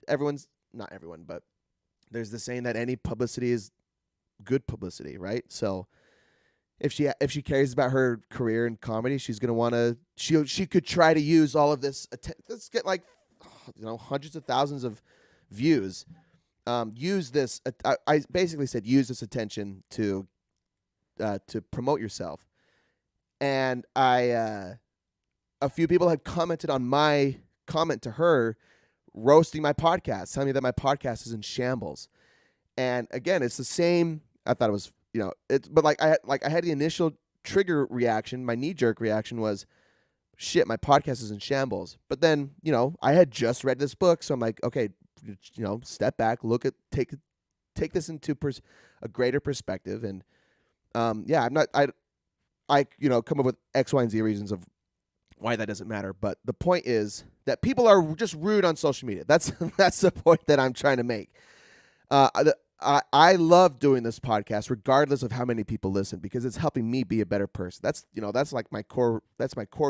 everyone's not everyone, but there's the saying that any publicity is good publicity, right? So if she cares about her career in comedy, she's gonna want to. She could try to use all of this. Let's get hundreds of thousands of views. Use this. I basically said use this attention to promote yourself, and a few people had commented on my comment to her, roasting my podcast, telling me that my podcast is in shambles. And again, it's the same. I thought it was, but I had the initial trigger reaction. My knee jerk reaction was, shit, my podcast is in shambles. But then, I had just read this book, so I'm like, okay, step back, take this into a greater perspective, and I'm not. I come up with X, Y, and Z reasons of why that doesn't matter. But the point is that people are just rude on social media. That's the point that I'm trying to make. I love doing this podcast regardless of how many people listen, because it's helping me be a better person. That's like my core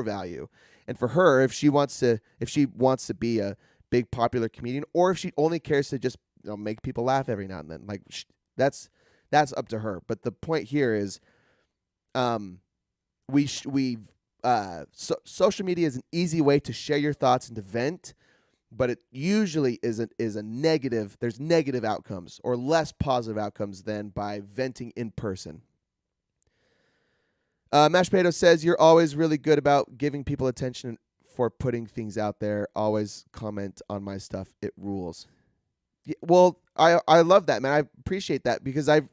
value. And for her, if she wants to be a big popular comedian, or if she only cares to just make people laugh every now and then, like that's up to her. But the point here is social media is an easy way to share your thoughts and to vent, but it usually is a negative. There's negative outcomes or less positive outcomes than by venting in person. Mashed Potato says, you're always really good about giving people attention for putting things out there. Always comment on my stuff. It rules. Yeah, well, I love that, man. I appreciate that, because I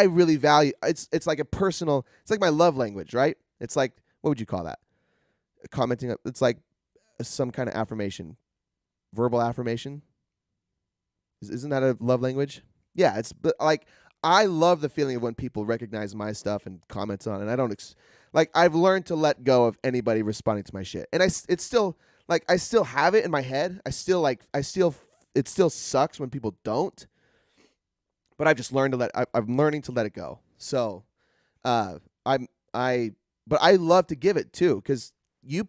really value it's like a personal, it's like my love language, right? It's like, what would you call that? Commenting. It's like some kind of affirmation, verbal affirmation. Isn't that a love language? Yeah, it's like, I love the feeling of when people recognize my stuff and comment on it. And I don't I've learned to let go of anybody responding to my shit. And it's still like, I still have it in my head. It still sucks when people don't. But I've just learned I'm learning to let it go. So, but I love to give it too, because you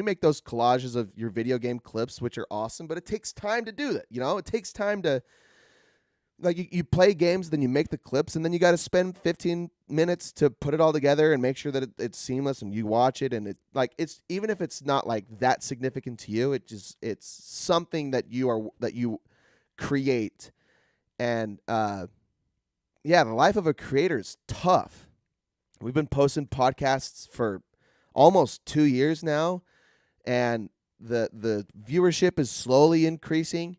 make those collages of your video game clips, which are awesome, but it takes time to do that. It takes time to, you play games, then you make the clips, and then you got to spend 15 minutes to put it all together and make sure that it's seamless, and you watch it, and it's even if it's not like that significant to you, it's something that you create. And the life of a creator is tough. We've been posting podcasts for almost 2 years now, and the viewership is slowly increasing,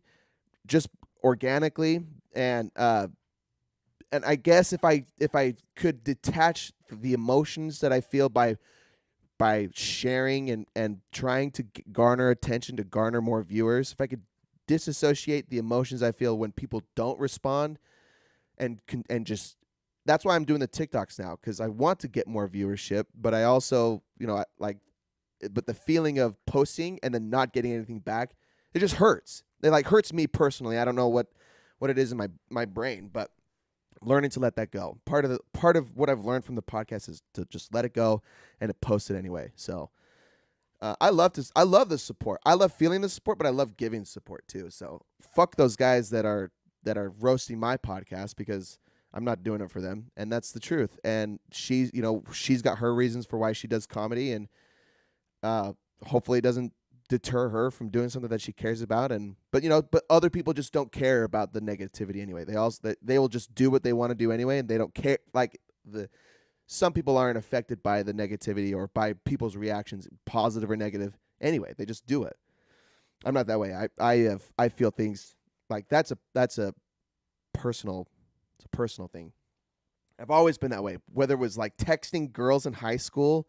just organically. And I guess if I could detach the emotions that I feel by sharing and trying to garner attention, to garner more viewers, if I could disassociate the emotions I feel when people don't respond, and just, that's why I'm doing the TikToks now, because I want to get more viewership, but I also, but the feeling of posting and then not getting anything back, it just hurts. It hurts me personally. I don't know what it is in my brain, but I'm learning to let that go. Part of what I've learned from the podcast is to just let it go and to post it anyway. So I love the support. I love feeling the support, but I love giving support too. So fuck those guys that are roasting my podcast, because I'm not doing it for them, and that's the truth. And she's got her reasons for why she does comedy, and hopefully it doesn't deter her from doing something that she cares about. But other people just don't care about the negativity anyway. They will just do what they want to do anyway, and they don't care. Some people aren't affected by the negativity or by people's reactions, positive or negative. Anyway, they just do it. I'm not that way. I feel things like that's a personal it's a personal thing. I've always been that way. Whether it was like texting girls in high school,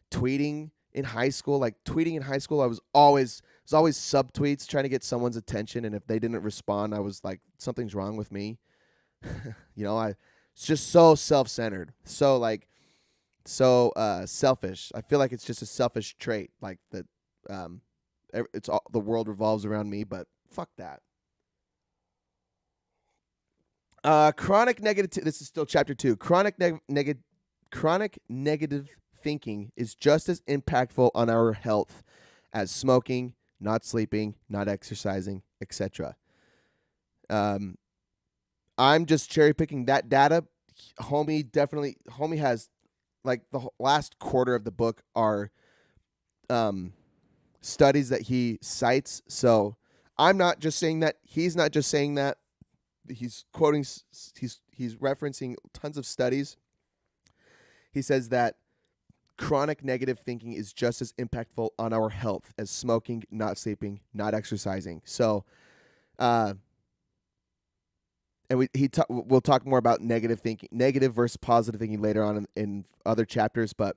tweeting in high school, I was always subtweets trying to get someone's attention, and if they didn't respond, I was like, something's wrong with me. It's just so self-centered, so selfish. I feel like it's just a selfish trait, like that. It's all, the world revolves around me, but fuck that. Chronic negative. This is still chapter 2. Chronic negative thinking is just as impactful on our health as smoking, not sleeping, not exercising, etc. I'm just cherry picking that data. Homie has like the last quarter of the book are studies that he cites. So I'm not just saying that. He's not just saying that. He's quoting. He's referencing tons of studies. He says that chronic negative thinking is just as impactful on our health as smoking, not sleeping, not exercising. So, and we'll talk more about negative thinking, negative versus positive thinking later on in other chapters. But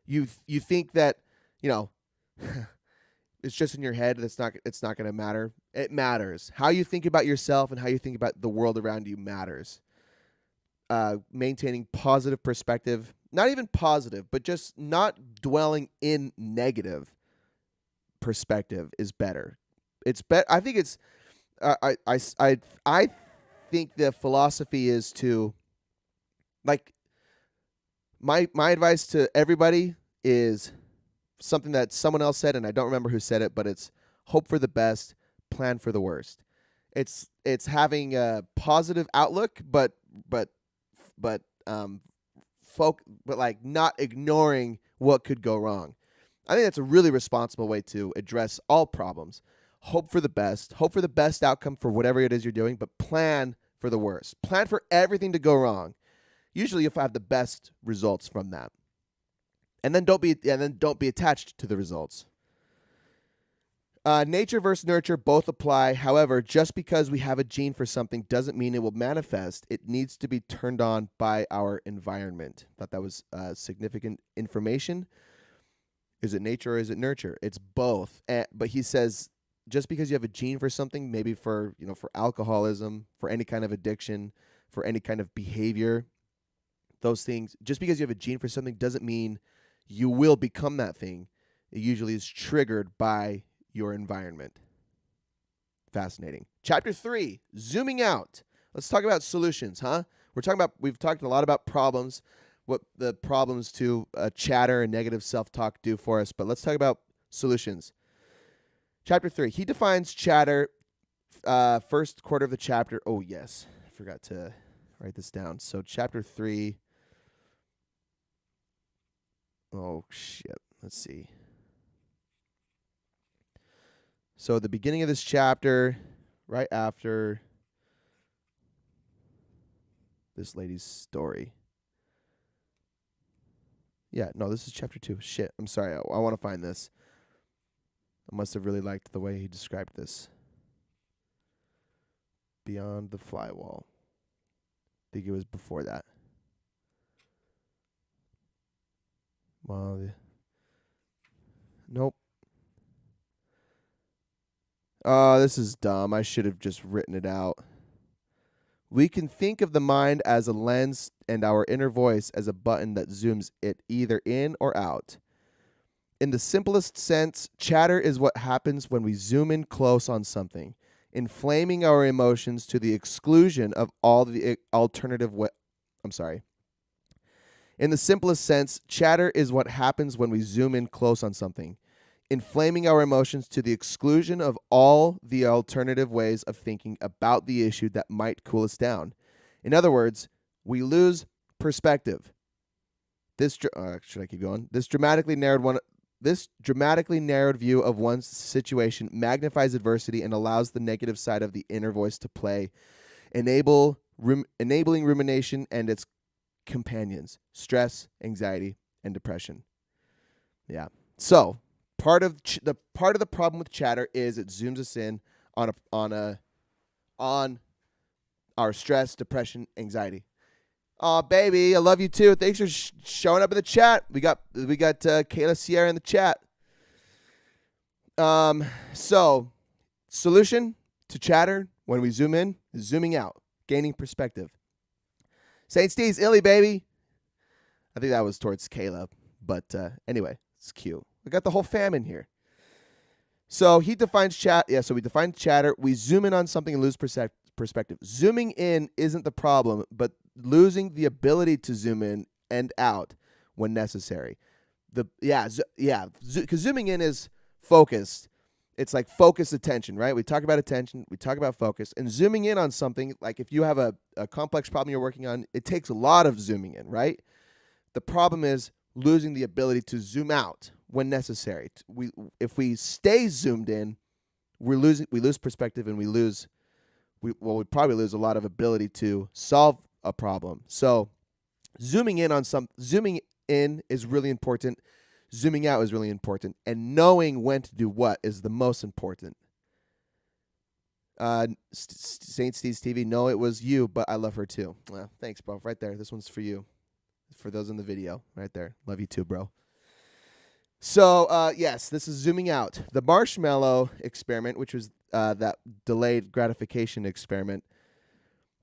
you think that it's just in your head. It's not going to matter. It matters. How you think about yourself and how you think about the world around you matters. Maintaining positive perspective, not even positive, but just not dwelling in negative perspective is better. It's better. I think it's. I think the philosophy is to, like, my advice to everybody is something that someone else said, and I don't remember who said it, but it's hope for the best, plan for the worst. It's having a positive outlook, but like not ignoring what could go wrong. I think that's a really responsible way to address all problems. Hope for the best outcome for whatever it is you're doing, but plan for the worst. Plan for everything to go wrong. Usually you'll have the best results from that. And then don't be attached to the results. Nature versus nurture both apply. However, just because we have a gene for something doesn't mean it will manifest. It needs to be turned on by our environment. Thought that was significant information. Is it nature or is it nurture? It's both. But he says just because you have a gene for something, maybe for alcoholism, for any kind of addiction, for any kind of behavior, those things, just because you have a gene for something doesn't mean you will become that thing. It usually is triggered by your environment. Fascinating. Chapter 3, zooming out. Let's talk about solutions, huh? We've talked a lot about problems, what the problems to chatter and negative self-talk do for us, but let's talk about solutions. Chapter 3, he defines chatter, first quarter of the chapter. Oh, yes, I forgot to write this down. So chapter 3, oh, shit, let's see. So the beginning of this chapter, right after this lady's story. Yeah, no, this is chapter 2. Shit, I'm sorry. I want to find this. I must have really liked the way he described this. Beyond the Flywall. I think it was before that. Well, nope. This is dumb. I should have just written it out. We can think of the mind as a lens and our inner voice as a button that zooms it either in or out. In the simplest sense, chatter is what happens when we zoom in close on something, inflaming our emotions to the exclusion of all the alternative In the simplest sense, chatter is what happens when we zoom in close on something, inflaming our emotions to the exclusion of all the alternative ways of thinking about the issue that might cool us down. In other words, we lose perspective. Should I keep going? This dramatically narrowed view of one's situation magnifies adversity and allows the negative side of the inner voice to play, enabling rumination and its companions, stress, anxiety, and depression. Yeah. So, part of the problem with chatter is it zooms us in on our stress, depression, anxiety. Oh, baby, I love you too. Thanks for showing up in the chat. We got Kayla Sierra in the chat. So solution to chatter when we zoom in is zooming out, gaining perspective. St. Steve's illy, baby. I think that was towards Kayla, but anyway, it's cute. We got the whole fam in here. So he defines chat. Yeah, so we define chatter. We zoom in on something and lose perspective. Zooming in isn't the problem, but losing the ability to zoom in and out when necessary. Because zooming in is focused. It's like focused attention, right? We talk about attention, we talk about focus, and zooming in on something, like if you have a complex problem you're working on, it takes a lot of zooming in, right? The problem is losing the ability to zoom out when necessary. If we stay zoomed in, we lose perspective, and we probably lose a lot of ability to solve a problem. So zooming in is really important. Zooming out is really important, and knowing when to do what is the most important. St. Steve's TV, no, it was you, but I love her too. Well, thanks, bro. Right there. This one's for you. For those in the video, right there. Love you too, bro. So, yes, this is zooming out. The marshmallow experiment, which was that delayed gratification experiment.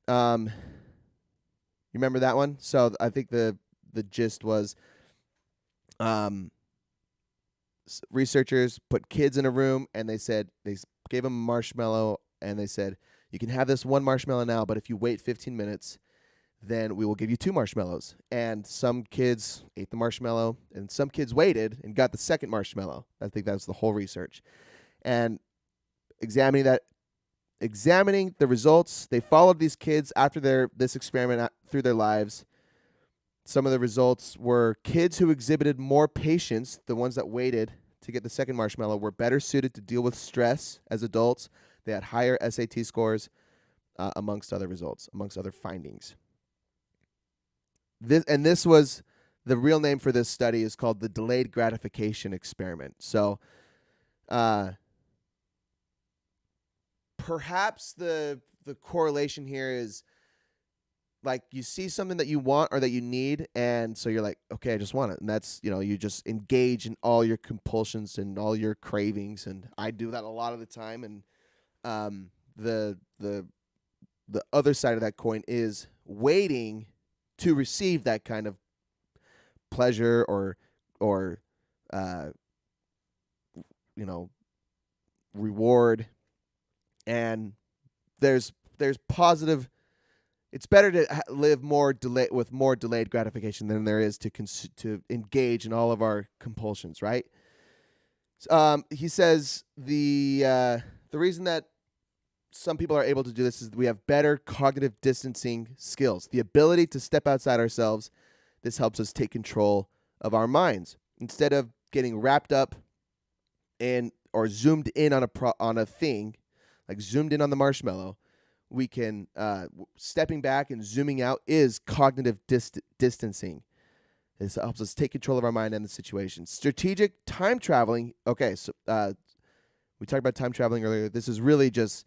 You remember that one? So I think the gist was researchers put kids in a room, and they gave them a marshmallow, and they said, you can have this one marshmallow now, but if you wait 15 minutes, then we will give you 2 marshmallows. And some kids ate the marshmallow, and some kids waited and got the second marshmallow. I think that's the whole research. And examining the results, they followed these kids after this experiment through their lives. Some of the results were kids who exhibited more patience, the ones that waited to get the second marshmallow, were better suited to deal with stress as adults. They had higher SAT scores, amongst other findings. This was the real name for this study is called the delayed gratification experiment. So, perhaps the correlation here is, like, you see something that you want or that you need, and so you're like, okay, I just want it. And that's, you just engage in all your compulsions and all your cravings, and I do that a lot of the time. And the other side of that coin is waiting to receive that kind of pleasure or reward. And there's positive. It's better to live with more delayed gratification than there is to engage in all of our compulsions, right? He says the reason that some people are able to do this is we have better cognitive distancing skills, the ability to step outside ourselves. This helps us take control of our minds instead of getting wrapped up in or zoomed in on a thing, like zoomed in on the marshmallow. We can stepping back and zooming out is cognitive distancing. This helps us take control of our mind and the situation. Strategic time traveling. Okay, so we talked about time traveling earlier. This is really just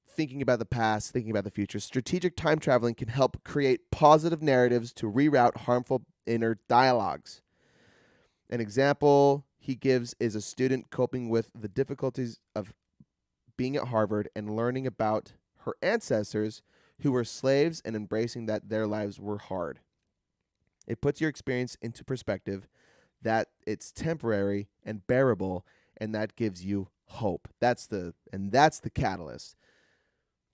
thinking about the past, thinking about the future. Strategic time traveling can help create positive narratives to reroute harmful inner dialogues. An example he gives is a student coping with the difficulties of being at Harvard and learning about her ancestors who were slaves and embracing that their lives were hard. It puts your experience into perspective, that it's temporary and bearable, and that gives you hope. That's the catalyst.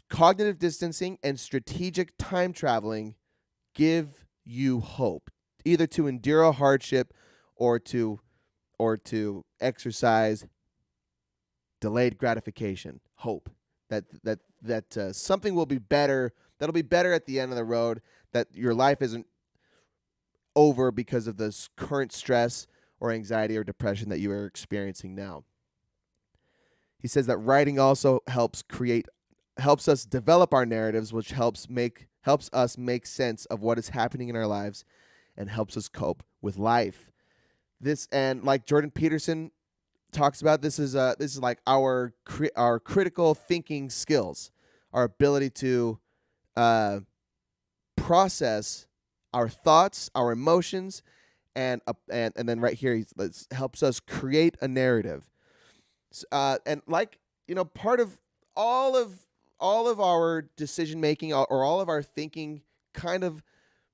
Cognitive distancing and strategic time traveling give you hope, either to endure a hardship or to exercise delayed gratification, hope that something will be better, that'll be better at the end of the road, that your life isn't over because of this current stress or anxiety or depression that you are experiencing now. He says that writing also helps us develop our narratives, which helps us make sense of what is happening in our lives and helps us cope with life. This, and like Jordan Peterson talks about this is like our critical thinking skills, our ability to uh, process our thoughts, our emotions, and then right here helps us create a narrative. And like part of all of all of our decision making or all of our thinking kind of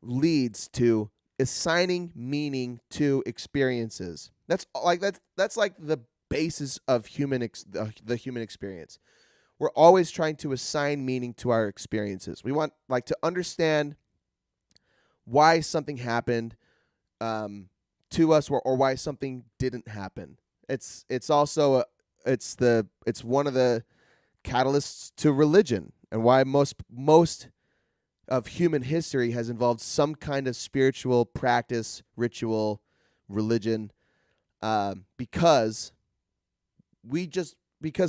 leads to assigning meaning to experiences. That's like the basis of the human experience. We're always trying to assign meaning to our experiences. We want like to understand why something happened to us, or why something didn't happen. It's also it's one of the catalysts to religion, and why most of human history has involved some kind of spiritual practice, ritual, religion, because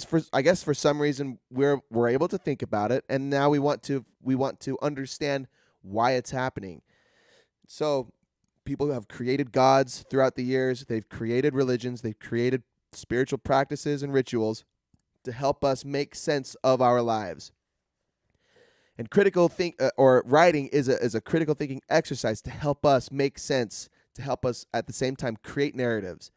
for I guess for some reason we're able to think about it, and now we want to understand why it's happening. So people have created gods throughout the years. They've created religions. They've created spiritual practices and rituals to help us make sense of our lives. And writing is a critical thinking exercise to help us make sense, to help us at the same time create narratives,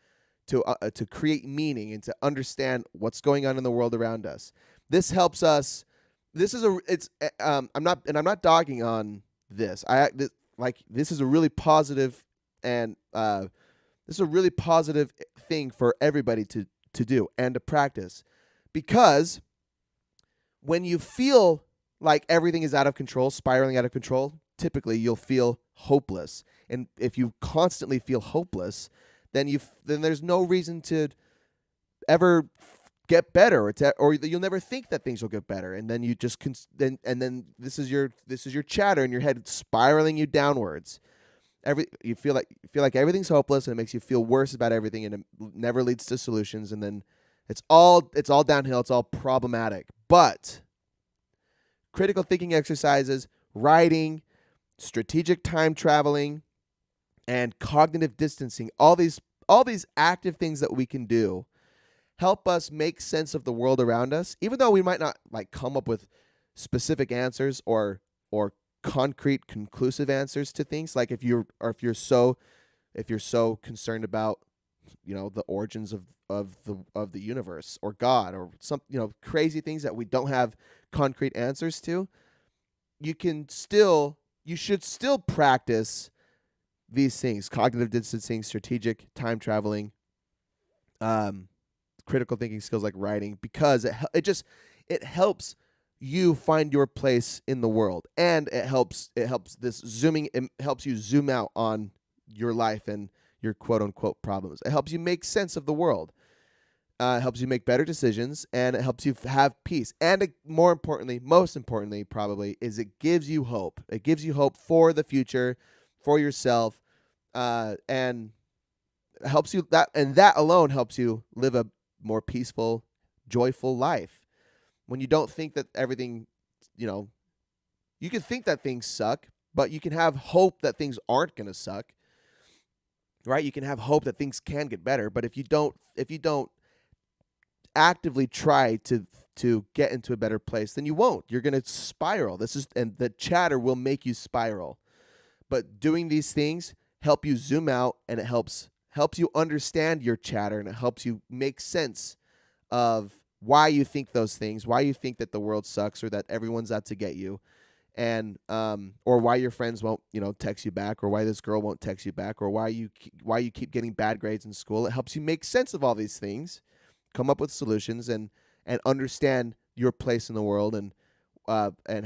to create meaning, and to understand what's going on in the world around us. This helps us. This is a it's I'm not dogging on this. This is a really positive and this is a really positive thing for everybody to do and to practice, because when you feel like everything is out of control, spiraling out of control, typically you'll feel hopeless. And if you constantly feel hopeless, then there's no reason to ever get better, or you'll never think that things will get better. And then you just then this is your chatter in your head spiraling you downwards. You feel like everything's hopeless, and it makes you feel worse about everything, and it never leads to solutions. And then it's all downhill. It's all problematic. But critical thinking exercises, writing, strategic time traveling, and cognitive distancing, all these active things that we can do help us make sense of the world around us, even though we might not like come up with specific answers or concrete conclusive answers to things. Like if you're so concerned about the origins of the universe or God or some crazy things that we don't have concrete answers to, you should still practice these things: cognitive distancing, strategic time traveling, critical thinking skills like writing, because it helps you find your place in the world, and it helps you zoom out on your life and your quote unquote problems. It helps you make sense of the world. It helps you make better decisions, and it helps you have peace. And most importantly, probably, is it gives you hope. It gives you hope for the future, for yourself, and helps you that alone helps you live a more peaceful, joyful life. When you don't think that everything, you can think that things suck, but you can have hope that things aren't going to suck, right? You can have hope that things can get better, but if you don't actively try to get into a better place, then you won't. You're going to spiral. And the chatter will make you spiral. But doing these things help you zoom out, and it helps you understand your chatter, and it helps you make sense of why you think those things, why you think that the world sucks or that everyone's out to get you, and or why your friends won't text you back, or why this girl won't text you back, or why you keep getting bad grades in school. It helps you make sense of all these things, come up with solutions, and understand your place in the world, and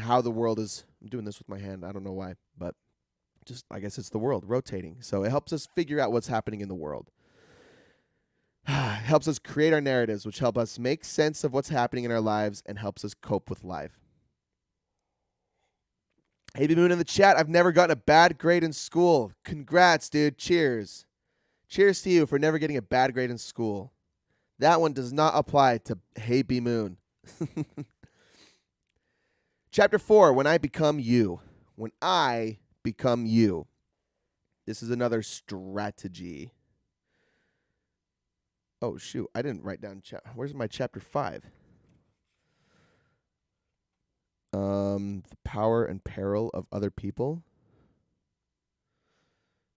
how the world is. I'm doing this with my hand. I don't know why, but just I guess it's the world rotating. So it helps us figure out what's happening in the world. It helps us create our narratives, which help us make sense of what's happening in our lives and helps us cope with life. Hey, Moon in the chat. I've never gotten a bad grade in school. Congrats, dude. Cheers. Cheers to you for never getting a bad grade in school. That one does not apply to Hey B Moon. Chapter 4, When I Become You. When I become you. This is another strategy. Oh shoot, I didn't write down. Where's my chapter 5? The power and peril of other people.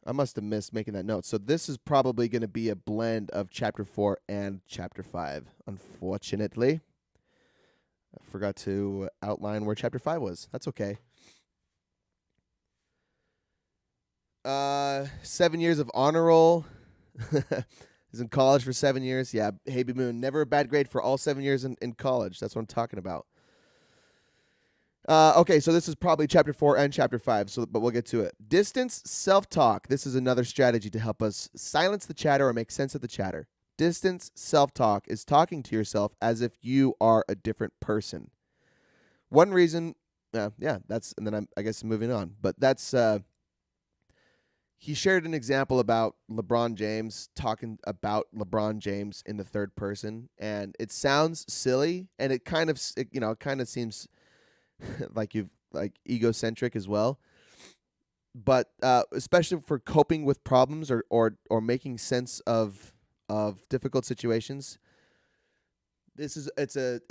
I must have missed making that note. So this is probably going to be a blend of chapter 4 and chapter 5. Unfortunately, I forgot to outline where chapter 5 was. That's okay. 7 years of honor roll. He's in college for 7 years. Yeah, Baby Moon, never a bad grade for all 7 years in college. That's what I'm talking about. Okay, so this is probably chapter 4 and chapter 5, but we'll get to it. Distance self-talk. This is another strategy to help us silence the chatter or make sense of the chatter. Distance self-talk is talking to yourself as if you are a different person. One reason, and then I guess moving on, but that's, he shared an example about LeBron James talking about LeBron James in the third person, and it sounds silly, and it kind of seems like egocentric as well, but especially for coping with problems or making sense of difficult situations, it's a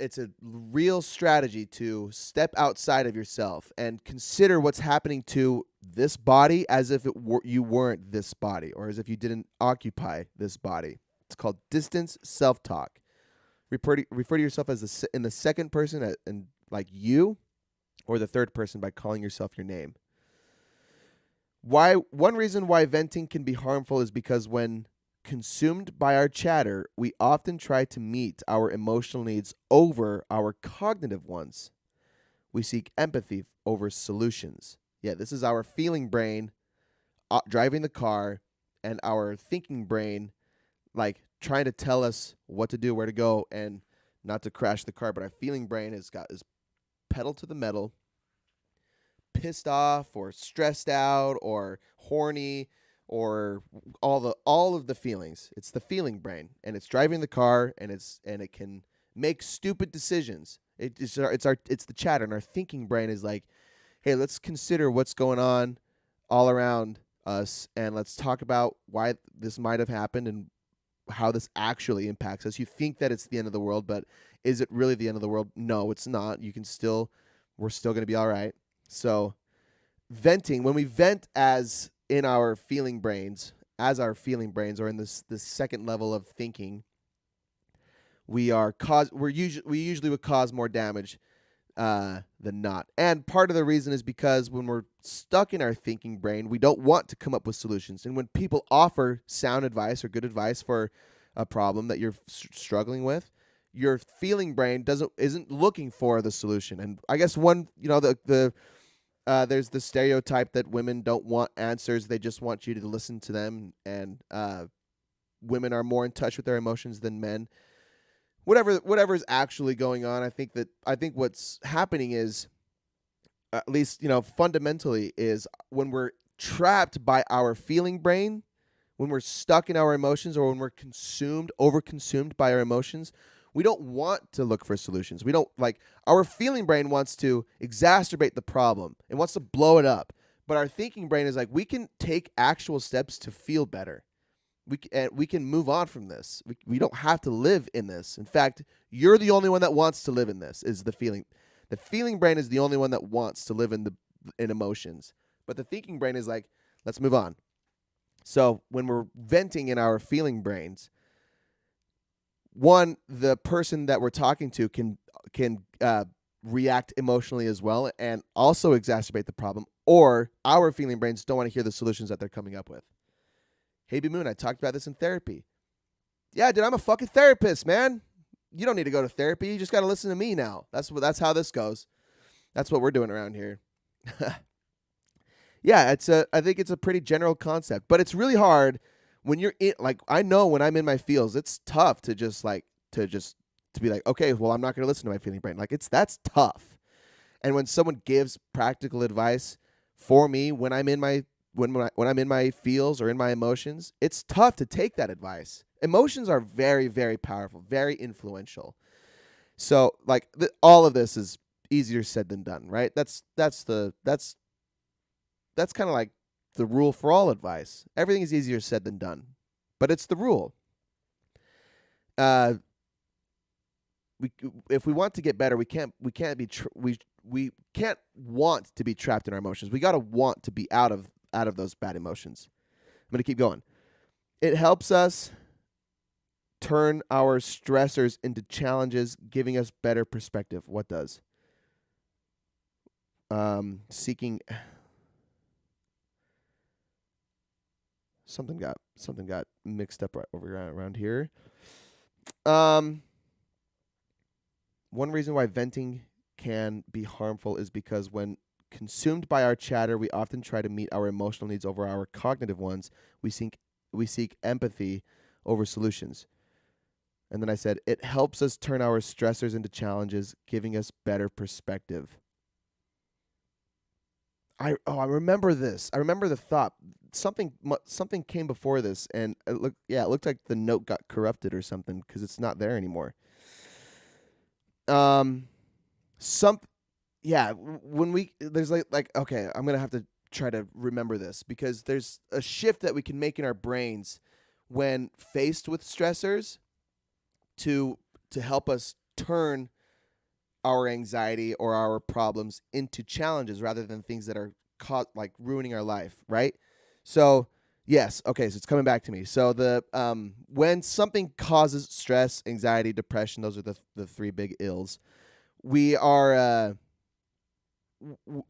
real strategy to step outside of yourself and consider what's happening to this body as if you weren't this body, or as if you didn't occupy this body. It's called distance self-talk. Refer to yourself as in the second person and like you, or the third person by calling yourself your name. One reason why venting can be harmful is because when consumed by our chatter, we often try to meet our emotional needs over our cognitive ones. We seek empathy over solutions. Yeah, this is our feeling brain driving the car, and our thinking brain like trying to tell us what to do, where to go, and not to crash the car. But our feeling brain has got his pedal to the metal, pissed off or stressed out or horny or all of the feelings. It's the feeling brain, and it's driving the car, and it can make stupid decisions. It's the chatter, and our thinking brain is like, hey, let's consider what's going on all around us, and let's talk about why this might have happened and how this actually impacts us. You think that it's the end of the world, but is it really the end of the world? No, it's not. We're still going to be all right. So venting, when we vent as in our feeling brains, or in this second level of thinking, we usually would cause more damage than not. And part of the reason is because when we're stuck in our thinking brain, we don't want to come up with solutions. And when people offer sound advice or good advice for a problem that you're struggling with, your feeling brain isn't looking for the solution. And I guess there's the stereotype that women don't want answers; they just want you to listen to them. And women are more in touch with their emotions than men. Whatever is actually going on, I think what's happening is, at least fundamentally, is when we're trapped by our feeling brain, when we're stuck in our emotions, or when we're overconsumed by our emotions, we don't want to look for solutions. We don't our feeling brain wants to exacerbate the problem and wants to blow it up. But our thinking brain is like, we can take actual steps to feel better. We can move on from this. We don't have to live in this. In fact, you're the only one that wants to live in this, is the feeling. The feeling brain is the only one that wants to live in emotions. But the thinking brain is like, let's move on. So when we're venting in our feeling brains, one, the person that we're talking to can react emotionally as well and also exacerbate the problem, or our feeling brains don't want to hear the solutions that they're coming up with. Hey, B Moon, I talked about this in therapy. Yeah, dude, I'm a fucking therapist, man. You don't need to go to therapy. You just got to listen to me now. That's how this goes. That's what we're doing around here. Yeah, I think it's a pretty general concept, but it's really hard when you're in, I know when I'm in my feels, it's tough to be like, okay, well, I'm not going to listen to my feeling brain. That's tough. And when someone gives practical advice for me when I'm in my when I'm in my feels or in my emotions, it's tough to take that advice. Emotions are very, very powerful, very influential. So all of this is easier said than done, right? That's kind of like the rule for all advice. Everything is easier said than done, but it's the rule. uh, we if we want to get better, we can't be we can't want to be trapped in our emotions. We got to want to be out of those bad emotions. I'm going to keep going. It helps us turn our stressors into challenges, giving us better perspective. What does? Seeking something got mixed up right over around here. One reason why venting can be harmful is because when consumed by our chatter, we often try to meet our emotional needs over our cognitive ones. We seek empathy over solutions. And then I said, it helps us turn our stressors into challenges, giving us better perspective. I remember this. I remember the thought. Something came before this, and it looked like the note got corrupted or something because it's not there anymore. When there's like okay, I'm gonna have to try to remember this because there's a shift that we can make in our brains when faced with stressors to help us turn our anxiety or our problems into challenges rather than things that are like ruining our life, right? So yes, okay, so it's coming back to me. So the when something causes stress, anxiety, depression, those are the three big ills. We are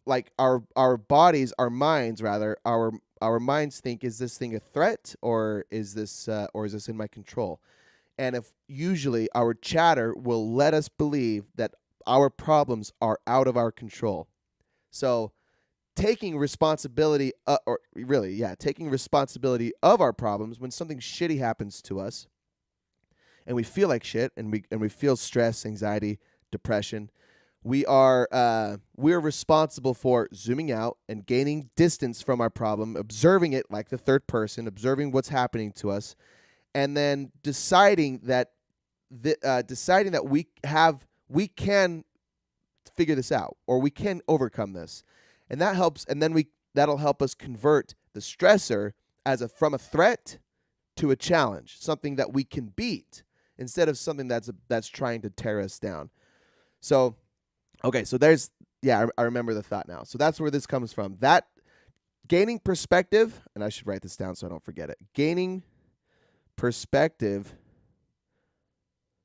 like our bodies, our minds rather, our minds think, is this thing a threat or is this in my control? And if usually our chatter will let us believe that our problems are out of our control. So taking responsibility taking responsibility of our problems when something shitty happens to us and we feel like shit and we feel stress, anxiety, depression, we're responsible for zooming out and gaining distance from our problem, observing it like the third person, observing what's happening to us, and then deciding that we can figure this out or we can overcome this. And that helps, and then that'll help us convert the stressor from a threat to a challenge, something that we can beat instead of something that's trying to tear us down. So, okay, so I remember the thought now. So that's where this comes from. That gaining perspective, and I should write this down so I don't forget it. Gaining perspective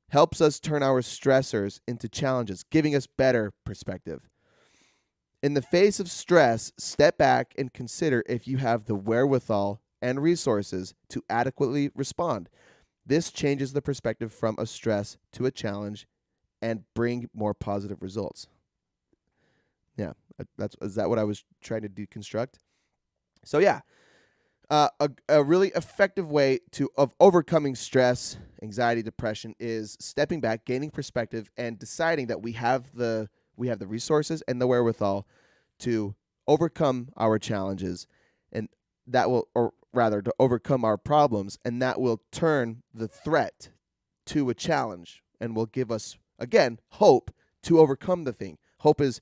helps us turn our stressors into challenges, giving us better perspective. In the face of stress, step back and consider if you have the wherewithal and resources to adequately respond. This changes the perspective from a stress to a challenge and bring more positive results. Yeah, is that what I was trying to deconstruct? So yeah, a really effective way of overcoming stress, anxiety, depression is stepping back, gaining perspective, and deciding that we have the resources and the wherewithal to overcome our challenges, and to overcome our problems, and that will turn the threat to a challenge and will give us, again, hope to overcome the thing. Hope is,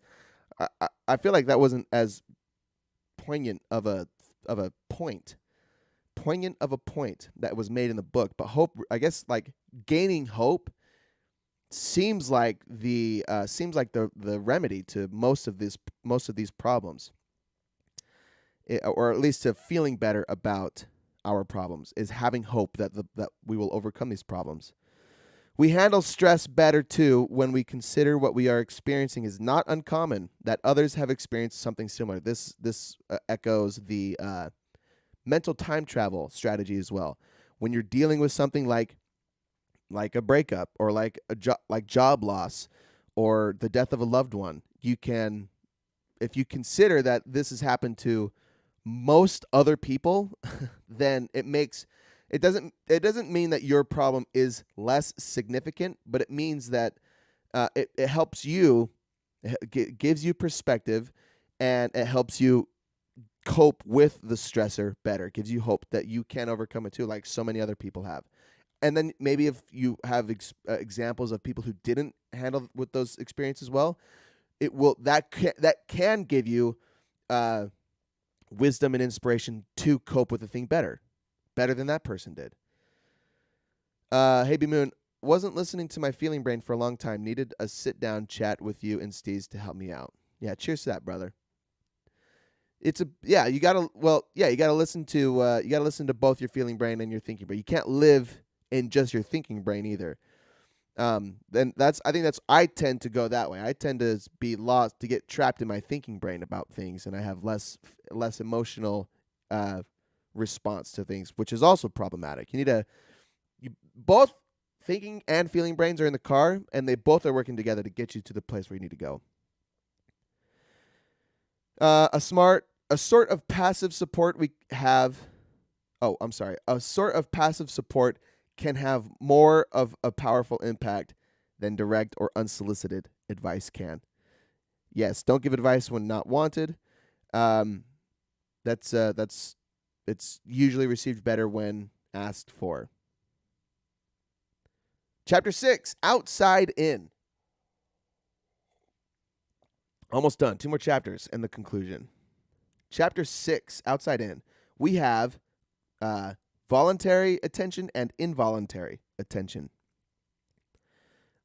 I feel like that wasn't as poignant of a point that was made in the book, but hope, I guess, like gaining hope seems like the remedy to most of these problems, or at least to feeling better about our problems, is having hope that we will overcome these problems. We handle stress better too when we consider what we are experiencing is not uncommon, that others have experienced something similar. This echoes the mental time travel strategy as well. When you're dealing with something like a breakup or like job loss or the death of a loved one, if you consider that this has happened to most other people, then it doesn't mean that your problem is less significant, but it means that it helps you, gives you perspective, and it helps you cope with the stressor better. It gives you hope that you can overcome it too, like so many other people have. And then maybe if you have examples of people who didn't handle with those experiences well, that can give you wisdom and inspiration to cope with the thing better than that person did. Hey B Moon, wasn't listening to my feeling brain for a long time. Needed a sit down chat with you and Steez to help me out. Yeah, cheers to that, brother. You gotta listen to both your feeling brain and your thinking brain. You can't live in just your thinking brain either. I tend to go that way. I tend to be lost, to get trapped in my thinking brain about things, and I have less emotional response to things, which is also problematic. Both thinking and feeling brains are in the car, and they both are working together to get you to the place where you need to go. A sort of passive support can have more of a powerful impact than direct or unsolicited advice can. Yes, don't give advice when not wanted. It's usually received better when asked for. Chapter 6, Outside In. Almost done. 2 more chapters and the conclusion. Chapter 6, Outside In. We have voluntary attention and involuntary attention.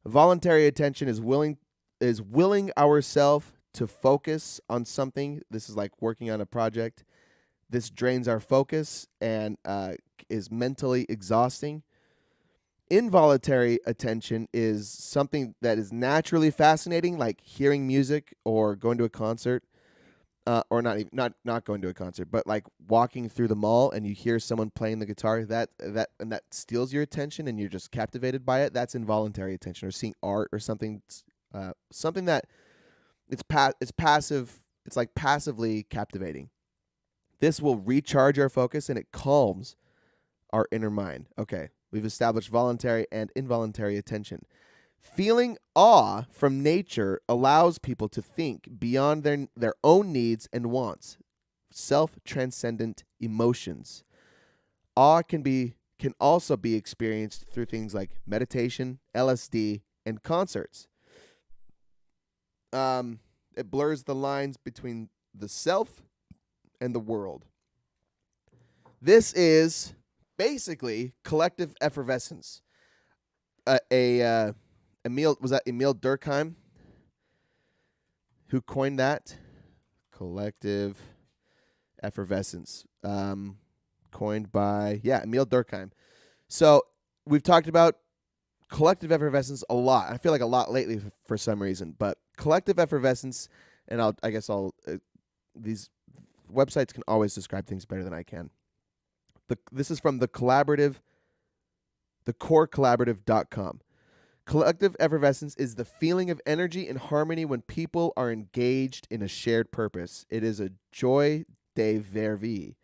Voluntary attention is willing ourselves to focus on something. This is like working on a project. This drains our focus and is mentally exhausting. Involuntary attention is something that is naturally fascinating, like hearing music or going to a concert. Or not going to a concert, but like walking through the mall and you hear someone playing the guitar, that steals your attention and you're just captivated by it. That's involuntary attention. Or seeing art or something that it's passive. It's like passively captivating. This will recharge our focus and it calms our inner mind. Okay, we've established voluntary and involuntary attention. Feeling awe from nature allows people to think beyond their own needs and wants, self-transcendent emotions. Awe can also be experienced through things like meditation, LSD, and concerts. It blurs the lines between the self and the world. This is basically collective effervescence. Emil Durkheim who coined that? Collective effervescence. Coined by, Emil Durkheim. So we've talked about collective effervescence a lot. I feel like a lot lately for some reason, but collective effervescence, and these websites can always describe things better than I can. This is from thecorecollaborative.com. Collective effervescence is the feeling of energy and harmony when people are engaged in a shared purpose. It is a joie de vivre. I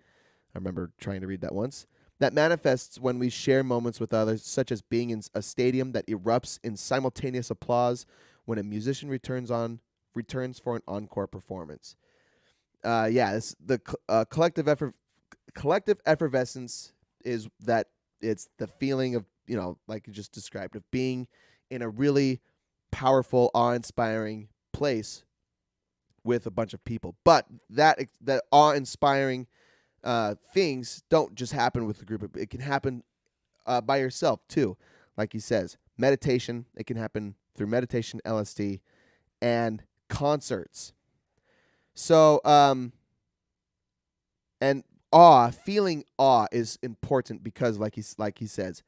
remember trying to read that once. That manifests when we share moments with others, such as being in a stadium that erupts in simultaneous applause when a musician returns for an encore performance. Collective effervescence is that it's the feeling of, like you just described, of being in a really powerful, awe-inspiring place with a bunch of people. But that awe-inspiring things don't just happen with a group. It can happen by yourself too. Like he says, meditation. It can happen through meditation, LSD, and concerts. So, and feeling awe is important because, like he says,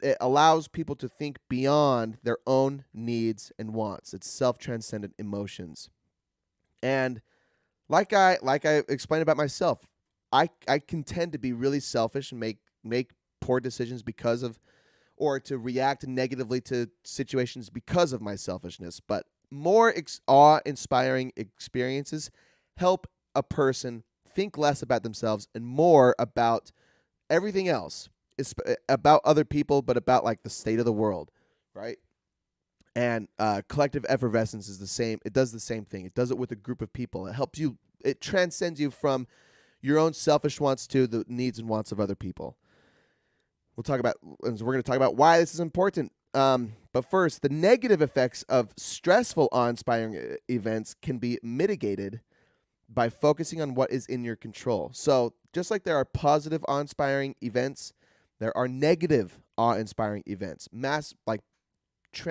it allows people to think beyond their own needs and wants. It's self-transcendent emotions. And like I explained about myself, I can tend to be really selfish and make poor decisions or to react negatively to situations because of my selfishness. But more awe-inspiring experiences help a person think less about themselves and more about everything else. It's about other people, but about like the state of the world, right? And collective effervescence is the same. It does the same thing. It does it with a group of people. It helps you. It transcends you from your own selfish wants to the needs and wants of other people. We're going to talk about why this is important. But first, the negative effects of stressful, awe-inspiring events can be mitigated by focusing on what is in your control. So just like there are positive, awe-inspiring events, there are negative, awe-inspiring events,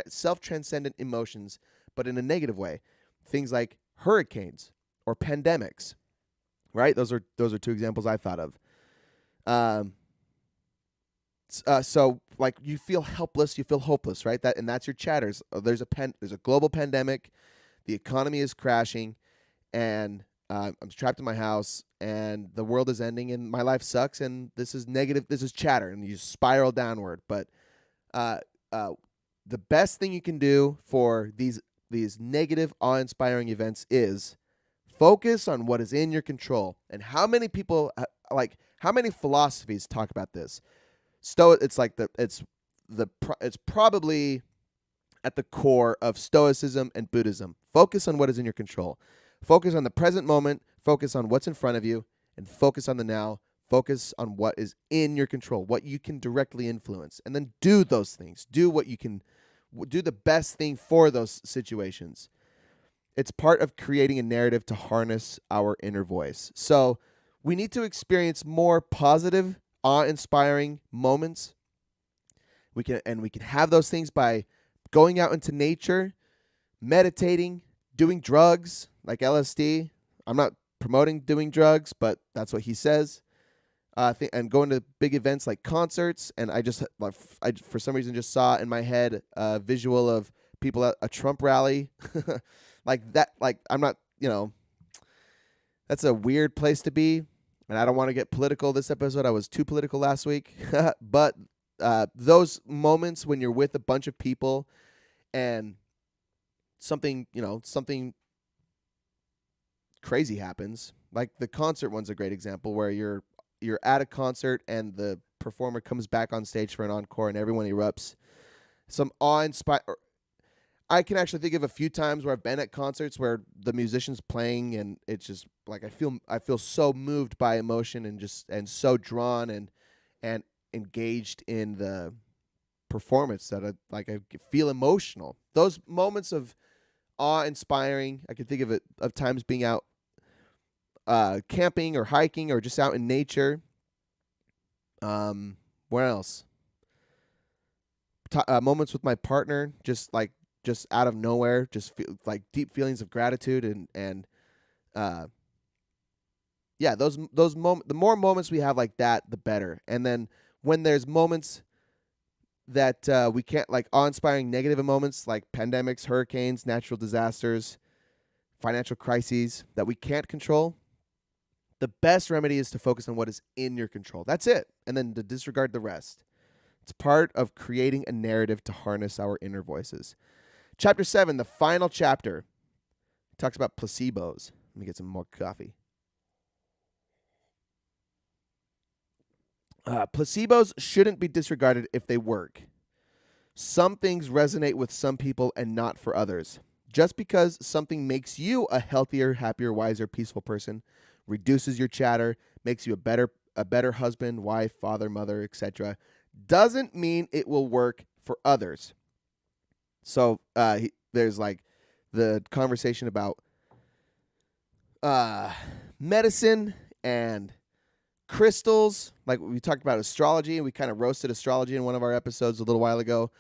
self-transcendent emotions, but in a negative way. Things like hurricanes or pandemics, right? Those are two examples I thought of. So like you feel helpless, you feel hopeless, right? That's your chatters. There's a global pandemic, the economy is crashing, and I'm trapped in my house, and the world is ending, and my life sucks, and this is negative. This is chatter, and you spiral downward. But the best thing you can do for these negative, awe-inspiring events is focus on what is in your control. And how many people, how many philosophies talk about this? It's probably at the core of Stoicism and Buddhism. Focus on what is in your control. Focus on the present moment. Focus on what's in front of you, and focus on the now. Focus on what is in your control, what you can directly influence, and then do those things. Do what you can. Do the best thing for those situations. It's part of creating a narrative to harness our inner voice. So we need to experience more positive, awe-inspiring moments. We can have those things by going out into nature, meditating, doing drugs like LSD. I'm not promoting doing drugs, but that's what he says. And going to big events like concerts. And I for some reason just saw in my head a visual of people at a Trump rally. Like that, like I'm not, that's a weird place to be. And I don't want to get political this episode. I was too political last week. But those moments when you're with a bunch of people and something crazy happens. Like the concert one's a great example where you're at a concert and the performer comes back on stage for an encore and everyone erupts. Some awe-inspiring. I can actually think of a few times where I've been at concerts where the musician's playing and it's just like I feel so moved by emotion and so drawn and engaged in the performance that I feel emotional. Those moments of awe-inspiring. I can think of times being out camping or hiking or just out in nature. Where else? Moments with my partner, just out of nowhere, just feel like deep feelings of gratitude and the more moments we have like that, the better. And then when there's moments that we can't, like awe-inspiring negative moments like pandemics, hurricanes, natural disasters, financial crises that we can't control, the best remedy is to focus on what is in your control. That's it. And then to disregard the rest. It's part of creating a narrative to harness our inner voices. Chapter 7, the final chapter, talks about placebos. Let me get some more coffee. Placebos shouldn't be disregarded if they work. Some things resonate with some people and not for others. Just because something makes you a healthier, happier, wiser, peaceful person, reduces your chatter, makes you a better husband, wife, father, mother, etc., doesn't mean it will work for others. So there's like the conversation about medicine and crystals. Like we talked about astrology, and we kind of roasted astrology in one of our episodes a little while ago.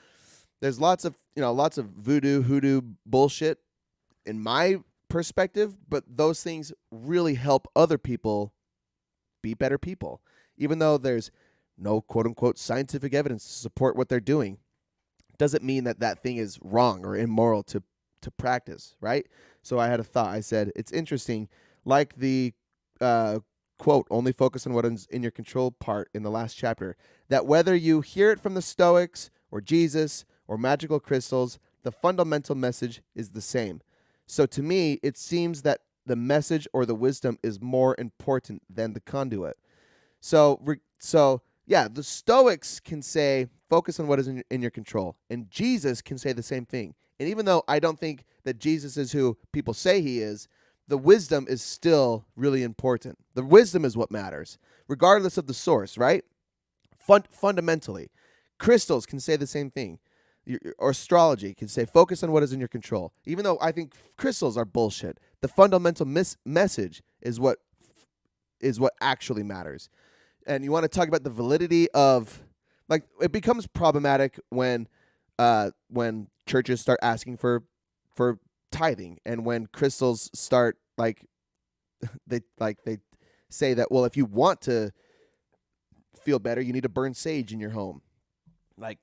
There's lots of voodoo, hoodoo bullshit in my perspective, but those things really help other people be better people. Even though there's no quote unquote scientific evidence to support what they're doing, doesn't mean that thing is wrong or immoral to practice, right? So I had a thought. I said, it's interesting, like the quote, only focus on what is in your control part in the last chapter, that whether you hear it from the Stoics or Jesus or magical crystals, the fundamental message is the same. So to me, it seems that the message or the wisdom is more important than the conduit. So the Stoics can say, focus on what is in your control. And Jesus can say the same thing. And even though I don't think that Jesus is who people say he is, the wisdom is still really important. The wisdom is what matters, regardless of the source, right? Fundamentally. Crystals can say the same thing. Or astrology can say, focus on what is in your control. Even though I think crystals are bullshit, the fundamental message is what actually matters. And you want to talk about the validity of, like it becomes problematic when churches start asking for tithing, and when crystals start they say that, well, if you want to feel better, you need to burn sage in your home. Like,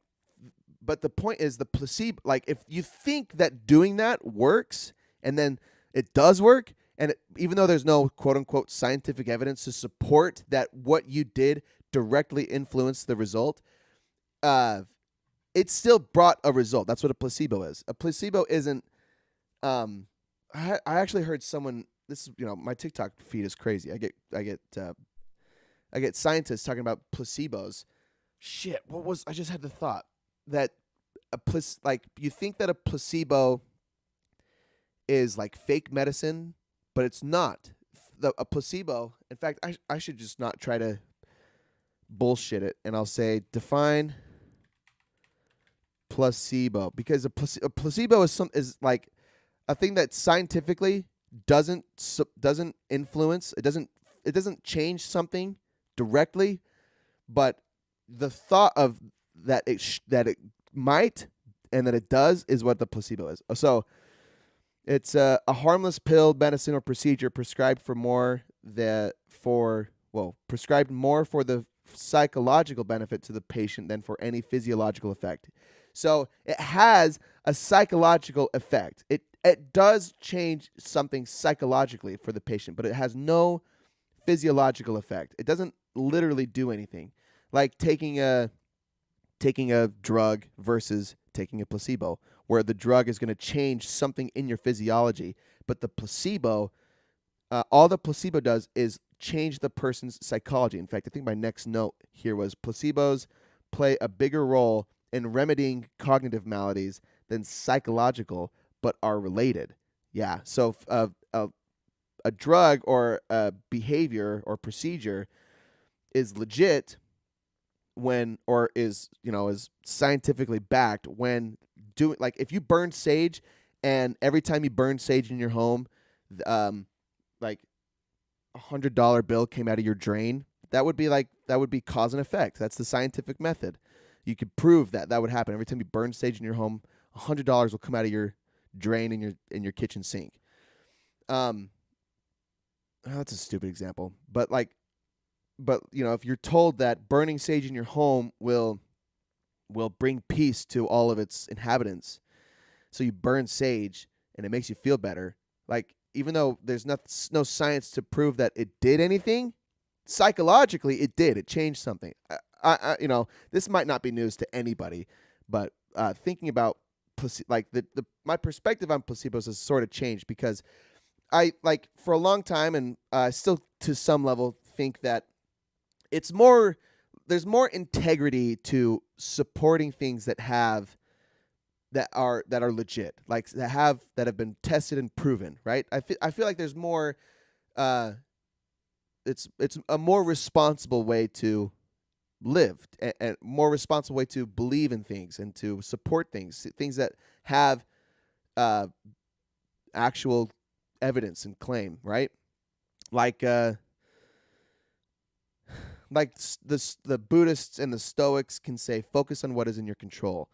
but the point is the placebo. Like, if you think that doing that works, and then it does work, and even though there's no quote unquote scientific evidence to support that what you did directly influenced the result, it still brought a result. That's what a placebo is. A placebo isn't. I actually heard someone. This is, my TikTok feed is crazy. I get scientists talking about placebos. Shit, I just had the thought that you think that a placebo is like fake medicine, but it's not. A placebo, in fact, I should just not try to bullshit it, and I'll say define placebo, because a placebo is like a thing that scientifically doesn't influence. It doesn't change something directly, but the thought of that it might and that it does is what the placebo is. So it's a harmless pill, medicine, or procedure prescribed prescribed more for the psychological benefit to the patient than for any physiological effect. So it has a psychological effect. It does change something psychologically for the patient, but it has no physiological effect. It doesn't literally do anything. Like taking a drug versus taking a placebo, where the drug is going to change something in your physiology, but the placebo, all the placebo does is change the person's psychology. In fact, I think my next note here was placebos play a bigger role in remedying cognitive maladies than psychological, but are related. Yeah. So a drug or a behavior or procedure is legit is scientifically backed when doing, like, if you burn sage, and every time you burn sage in your home, like $100 bill came out of your drain, that would be cause and effect. That's the scientific method. You could prove that would happen. Every time you burn sage in your home, $100 will come out of your drain in your kitchen sink. That's a stupid example, but if you're told that burning sage in your home will bring peace to all of its inhabitants, so you burn sage and it makes you feel better, like, even though there's no science to prove that it did anything, psychologically it did. It changed something. This might not be news to anybody, but thinking about my perspective on placebos has sort of changed, because I, for a long time, and still to some level, think that there's more integrity to supporting things that are legit, like that have been tested and proven, right? I feel like there's more. It's a more responsible way to live, and more responsible way to believe in things and to support things that have actual evidence and claim, right? Like the Buddhists and the Stoics can say, focus on what is in your control,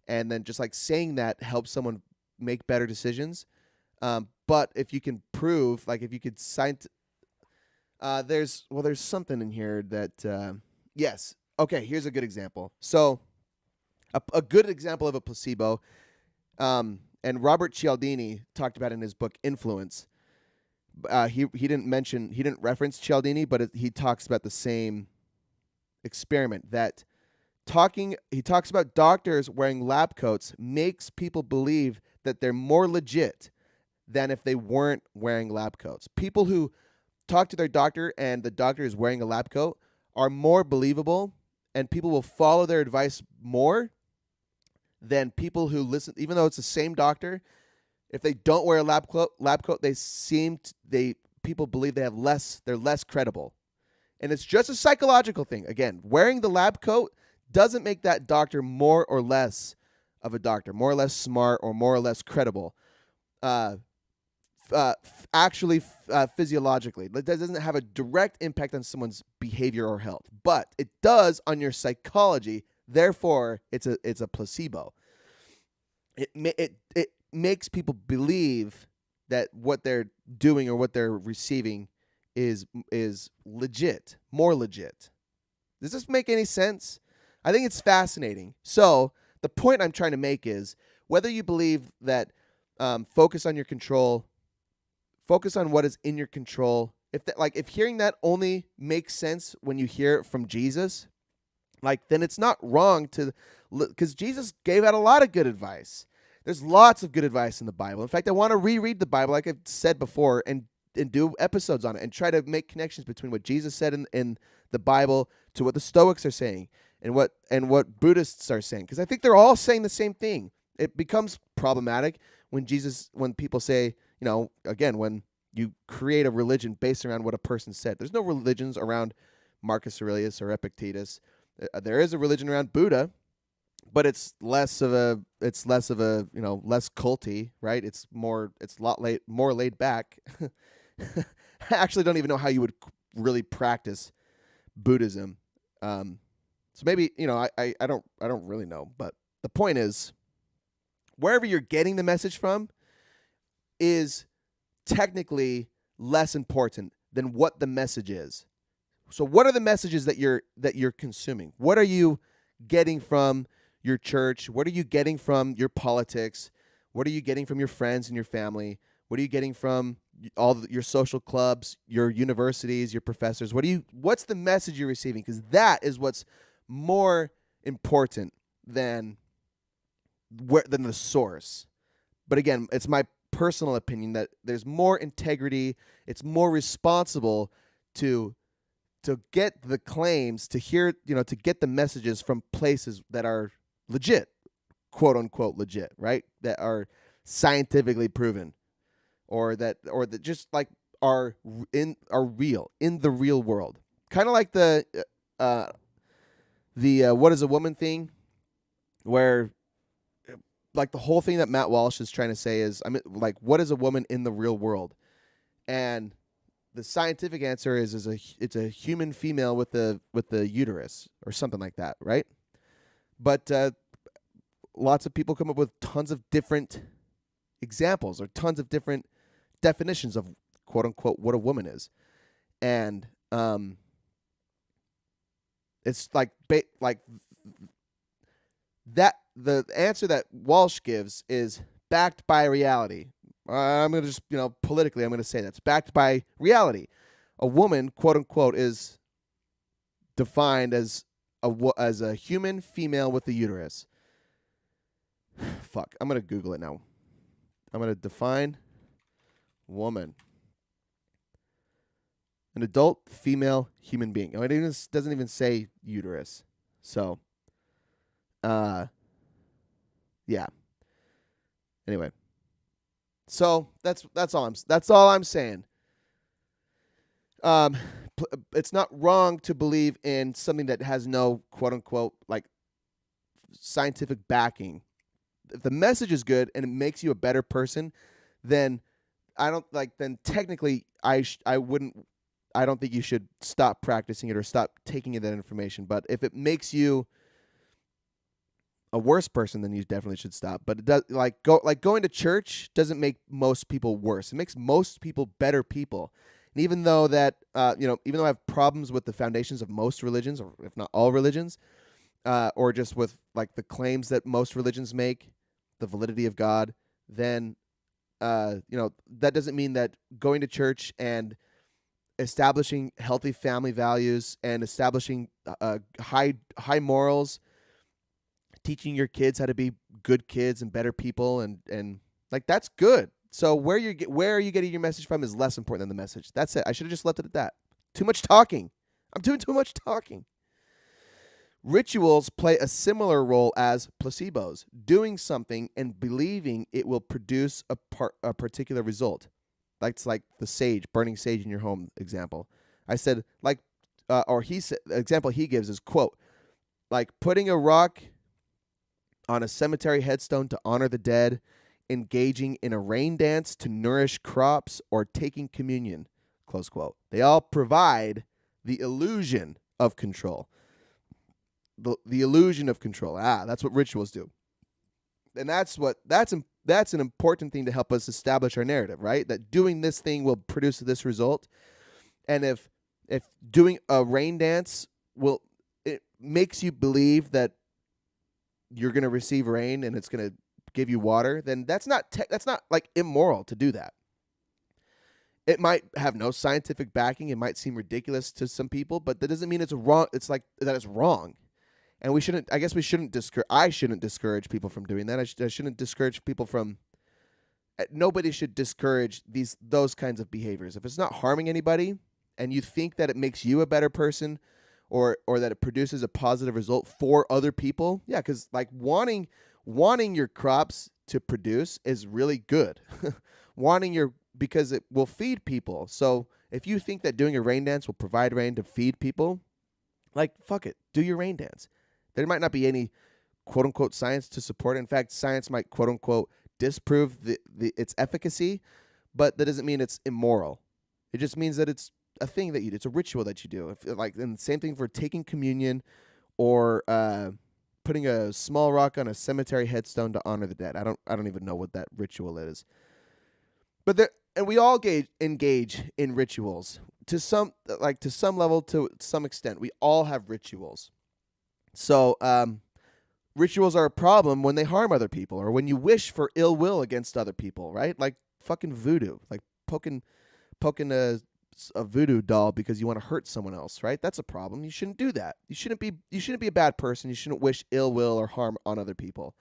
and then just like saying that helps someone make better decisions. But if you can prove, like, if you could there's something in here that yes. Okay, here's a good example. So a good example of a placebo, and Robert Cialdini talked about in his book Influence. He didn't reference Cialdini, but he talks about the same experiment. He talks about doctors wearing lab coats makes people believe that they're more legit than if they weren't wearing lab coats. People who talk to their doctor and the doctor is wearing a lab coat are more believable, and people will follow their advice more than people who listen, even though it's the same doctor. If they don't wear a lab coat, people believe they're less credible. And it's just a psychological thing. Again, wearing the lab coat doesn't make that doctor more or less of a doctor, more or less smart, or more or less credible. Physiologically, that doesn't have a direct impact on someone's behavior or health, but it does on your psychology Therefore, it's a placebo. It makes people believe that what they're doing or what they're receiving is legit, more legit. Does this make any sense? I think it's fascinating. So the point I'm trying to make is whether you believe that focus on your control, focus on what is in your control. If hearing that only makes sense when you hear it from Jesus, then it's not wrong because Jesus gave out a lot of good advice. There's lots of good advice in the Bible. In fact, I want to reread the Bible, like I've said before, and do episodes on it and try to make connections between what Jesus said in the Bible to what the Stoics are saying and what Buddhists are saying. Because I think they're all saying the same thing. It becomes problematic when people say, again, when you create a religion based around what a person said. There's no religions around Marcus Aurelius or Epictetus. There is a religion around Buddha, but it's less of a less culty, right? It's more laid back. I actually don't even know how you would really practice Buddhism. So maybe, I don't really know, but the point is wherever you're getting the message from is technically less important than what the message is. So what are the messages that you're consuming? What are you getting from your church? What are you getting from your politics? What are you getting from your friends and your family? What are you getting from your social clubs, your universities, your professors? What's the message you're receiving? Because that is what's more important than the source. But again, it's my personal opinion that there's more integrity. It's more responsible to get the claims, to hear, to get the messages from places that are legit, quote unquote legit, right? That are scientifically proven, or that just like are real in the real world. Kind of like the what is a woman thing, where like the whole thing that Matt Walsh is trying to say is, what is a woman in the real world? And the scientific answer is it's a human female with the uterus or something like that, right? But lots of people come up with tons of different examples or tons of different definitions of quote unquote what a woman is, and it's like that the answer that Walsh gives is backed by reality. I'm going to just, politically, I'm going to say that's backed by reality. A woman, quote unquote, is defined as a human female with a uterus. Fuck, I'm going to Google it now. I'm going to define woman. An adult female human being. It doesn't even say uterus. So, yeah. Anyway. So that's all I'm saying. It's not wrong to believe in something that has no quote unquote scientific backing. If the message is good and it makes you a better person, then then technically I don't think you should stop practicing it or stop taking in that information. But if it makes you a worse person, then you definitely should stop. But it does going to church doesn't make most people worse. It makes most people better people. And even though even though I have problems with the foundations of most religions, or if not all religions, or just with the claims that most religions make, the validity of God, then that doesn't mean that going to church and establishing healthy family values and establishing high morals, teaching your kids how to be good kids and better people, and that's good. So where are you getting your message from is less important than the message. That's it. I should have just left it at that. Too much talking. I'm doing too much talking. Rituals play a similar role as placebos, doing something and believing it will produce a particular result. That's like the burning sage in your home example. I said the example he gives is, quote, putting a rock on a cemetery headstone to honor the dead, engaging in a rain dance to nourish crops, or taking communion, close quote. They all provide the illusion of control. the illusion of control. That's what rituals do. And that's an important thing to help us establish our narrative, right? That doing this thing will produce this result. And if doing a rain dance it makes you believe that you're going to receive rain and it's going to give you water, then that's not like immoral to do that. It might have no scientific backing. It might seem ridiculous to some people, but that doesn't mean it's wrong. It's like that it's wrong. And I shouldn't discourage people from doing that. I shouldn't discourage people from, nobody should discourage those kinds of behaviors. If it's not harming anybody and you think that it makes you a better person or that it produces a positive result for other people, yeah, because like wanting your crops to produce is really good. Because it will feed people. So if you think that doing a rain dance will provide rain to feed people, like, fuck it, do your rain dance. There might not be any quote unquote science to support it. In fact, science might quote unquote disprove its efficacy, but that doesn't mean it's immoral. It just means that it's a thing that you do. It's a ritual that you do. And the same thing for taking communion or putting a small rock on a cemetery headstone to honor the dead. I don't even know what that ritual is. But we all engage in rituals to some level, to some extent. We all have rituals. So rituals are a problem when they harm other people or when you wish for ill will against other people, right? Like fucking voodoo, like poking a voodoo doll because you want to hurt someone else, right? That's a problem. You shouldn't do that. You shouldn't be a bad person. You shouldn't wish ill will or harm on other people.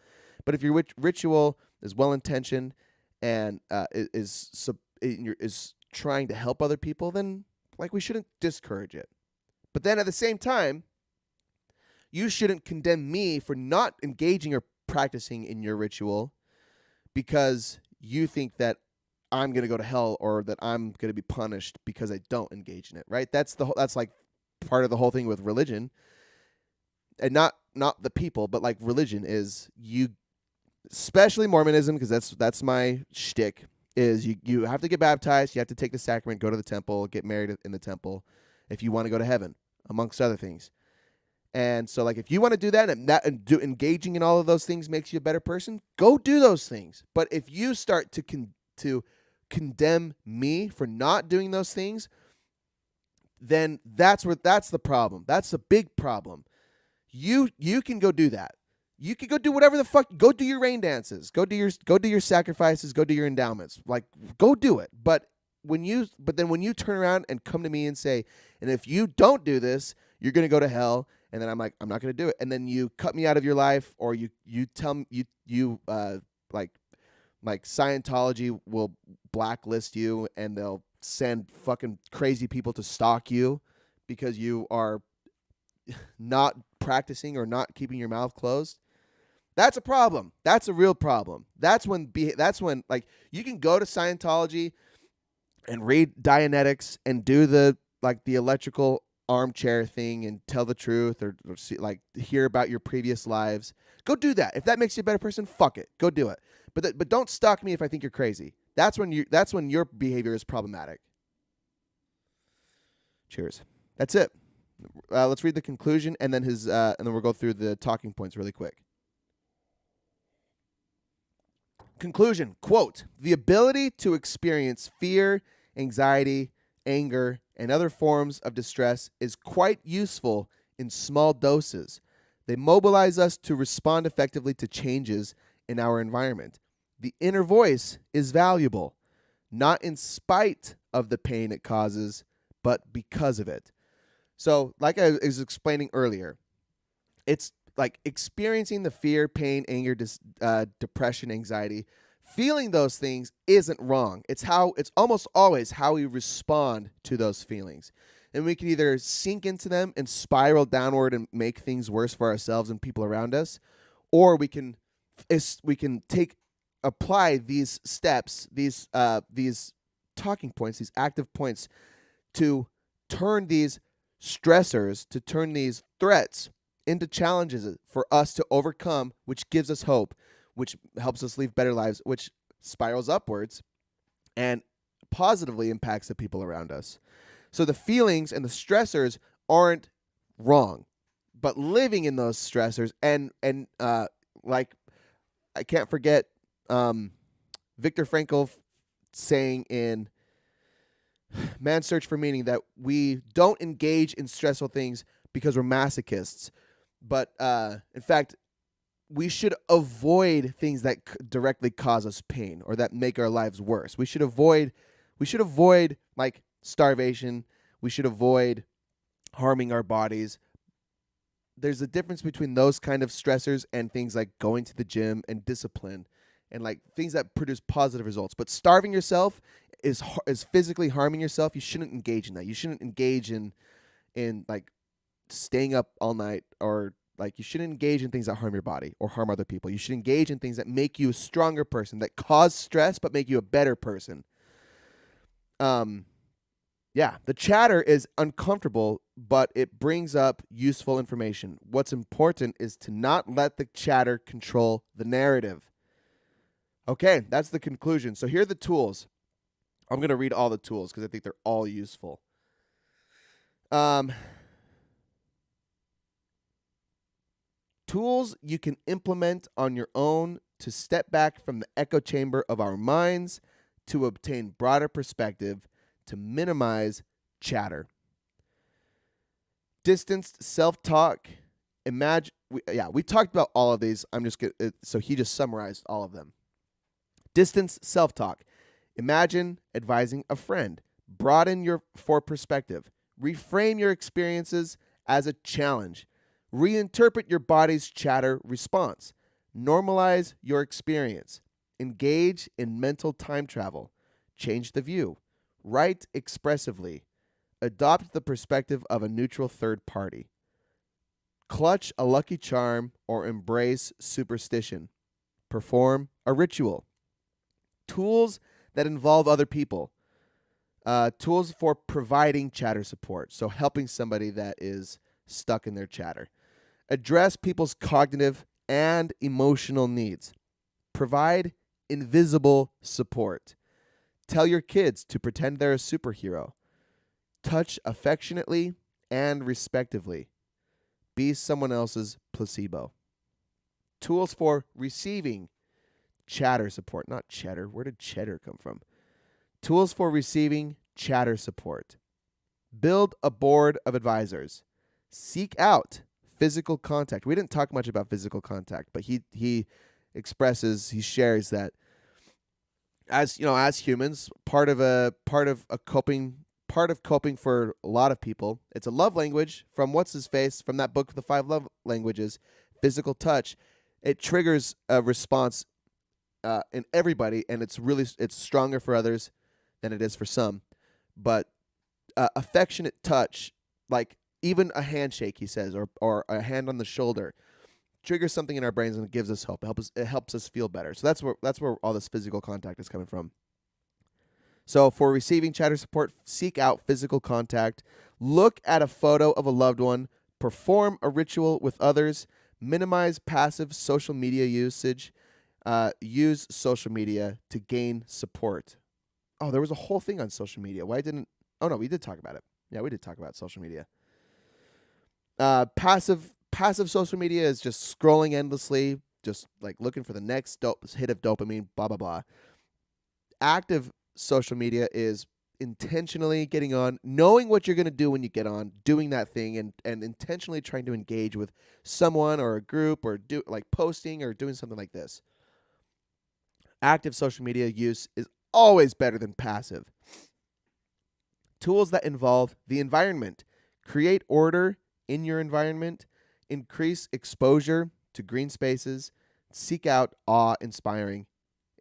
But if your ritual is well intentioned and is trying to help other people, then like we shouldn't discourage it. But then at the same time, you shouldn't condemn me for not engaging or practicing in your ritual because you think that I'm going to go to hell or that I'm going to be punished because I don't engage in it, right? That's like part of the whole thing with religion. And not the people, but like religion is especially Mormonism, because that's my shtick, is you have to get baptized, you have to take the sacrament, go to the temple, get married in the temple if you want to go to heaven, amongst other things. And so like if you want to do that engaging in all of those things makes you a better person, go do those things. But if you start to condemn me for not doing those things, then that's the problem. That's a big problem. You can go do that. You can go do whatever the fuck. Go do your rain dances. Go do your sacrifices. Go do your endowments. Like, go do it. But then when you turn around and come to me and say, and if you don't do this, you're gonna go to hell. And then I'm like, I'm not gonna do it. And then you cut me out of your life, or you tell me like Scientology will blacklist you, and they'll send fucking crazy people to stalk you because you are not practicing or not keeping your mouth closed. That's a problem. That's a real problem. That's when like you can go to Scientology and read Dianetics and do the electrical armchair thing and tell the truth or see, like hear about your previous lives. Go do that. If that makes you a better person, fuck it. Go do it. But don't stalk me if I think you're crazy. That's when your behavior is problematic. Cheers. That's it. Let's read the conclusion and then and then we'll go through the talking points really quick. Conclusion, quote, "The ability to experience fear, anxiety, anger, and other forms of distress is quite useful in small doses. They mobilize us to respond effectively to changes in our environment. The inner voice is valuable, not in spite of the pain it causes, but because of it." So, like I was explaining earlier, it's like experiencing the fear, pain, anger, depression, anxiety. Feeling those things isn't wrong. It's almost always how we respond to those feelings. And we can either sink into them and spiral downward and make things worse for ourselves and people around us, or we can apply these steps, these talking points, these active points to turn these stressors, to turn these threats into challenges for us to overcome, which gives us hope, which helps us live better lives, which spirals upwards and positively impacts the people around us. So the feelings and the stressors aren't wrong. but living in those stressors and like I can't forget Viktor Frankl saying in Man's Search for Meaning that we don't engage in stressful things because we're masochists, but in fact, we should avoid things that directly cause us pain or that make our lives worse. We should avoid like starvation. We should avoid harming our bodies. There's a difference between those kind of stressors and things like going to the gym and discipline and like things that produce positive results. But starving yourself is physically harming yourself. You shouldn't engage in that. You shouldn't engage in like staying up all night, or like you shouldn't engage in things that harm your body or harm other people. You should engage in things that make you a stronger person, that cause stress but make you a better person. Yeah, the chatter is uncomfortable, but it brings up useful information. What's important is to not let the chatter control the narrative. Okay, that's the conclusion. So here are the tools. I'm going to read all the tools because I think they're all useful. Tools you can implement on your own to step back from the echo chamber of our minds, to obtain broader perspective, to minimize chatter. Distanced self-talk. We talked about all of these. So he just summarized all of them. Distanced self-talk. Imagine advising a friend. Broaden your perspective. Reframe your experiences as a challenge. Reinterpret your body's chatter response. Normalize your experience. Engage in mental time travel. Change the view. Write expressively. Adopt the perspective of a neutral third party. Clutch a lucky charm or embrace superstition. Perform a ritual. Tools that involve other people. Tools for providing chatter support, so helping somebody that is stuck in their chatter. Address people's cognitive and emotional needs. Provide invisible support. Tell your kids to pretend they're a superhero. Touch affectionately and respectively. Be someone else's placebo. Tools for receiving chatter support. Not cheddar. Where did cheddar come from? Tools for receiving chatter support. Build a board of advisors. Seek out physical contact. We didn't talk much about physical contact, but he shares that as humans, part of coping for a lot of people, it's a love language from from that book, The 5 Love Languages, physical touch. It triggers a response in everybody, and it's stronger for others than it is for some. But affectionate touch, like even a handshake, he says, or a hand on the shoulder, triggers something in our brains and it gives us hope. It helps us feel better. So that's where all this physical contact is coming from. So for receiving chatter support, seek out physical contact. Look at a photo of a loved one. Perform a ritual with others. Minimize passive social media usage. Use social media to gain support. Oh, there was a whole thing on social media. Oh no, we did talk about it. Yeah, we did talk about social media. Passive social media is just scrolling endlessly, just like looking for the next hit of dopamine, blah, blah, blah. Active social media is intentionally getting on, knowing what you're going to do when you get on, doing that thing, and intentionally trying to engage with someone or a group, or posting or doing something like this. Active social media use is always better than passive. Tools that involve the environment. Create order in your environment. Increase exposure to green spaces. Seek out awe-inspiring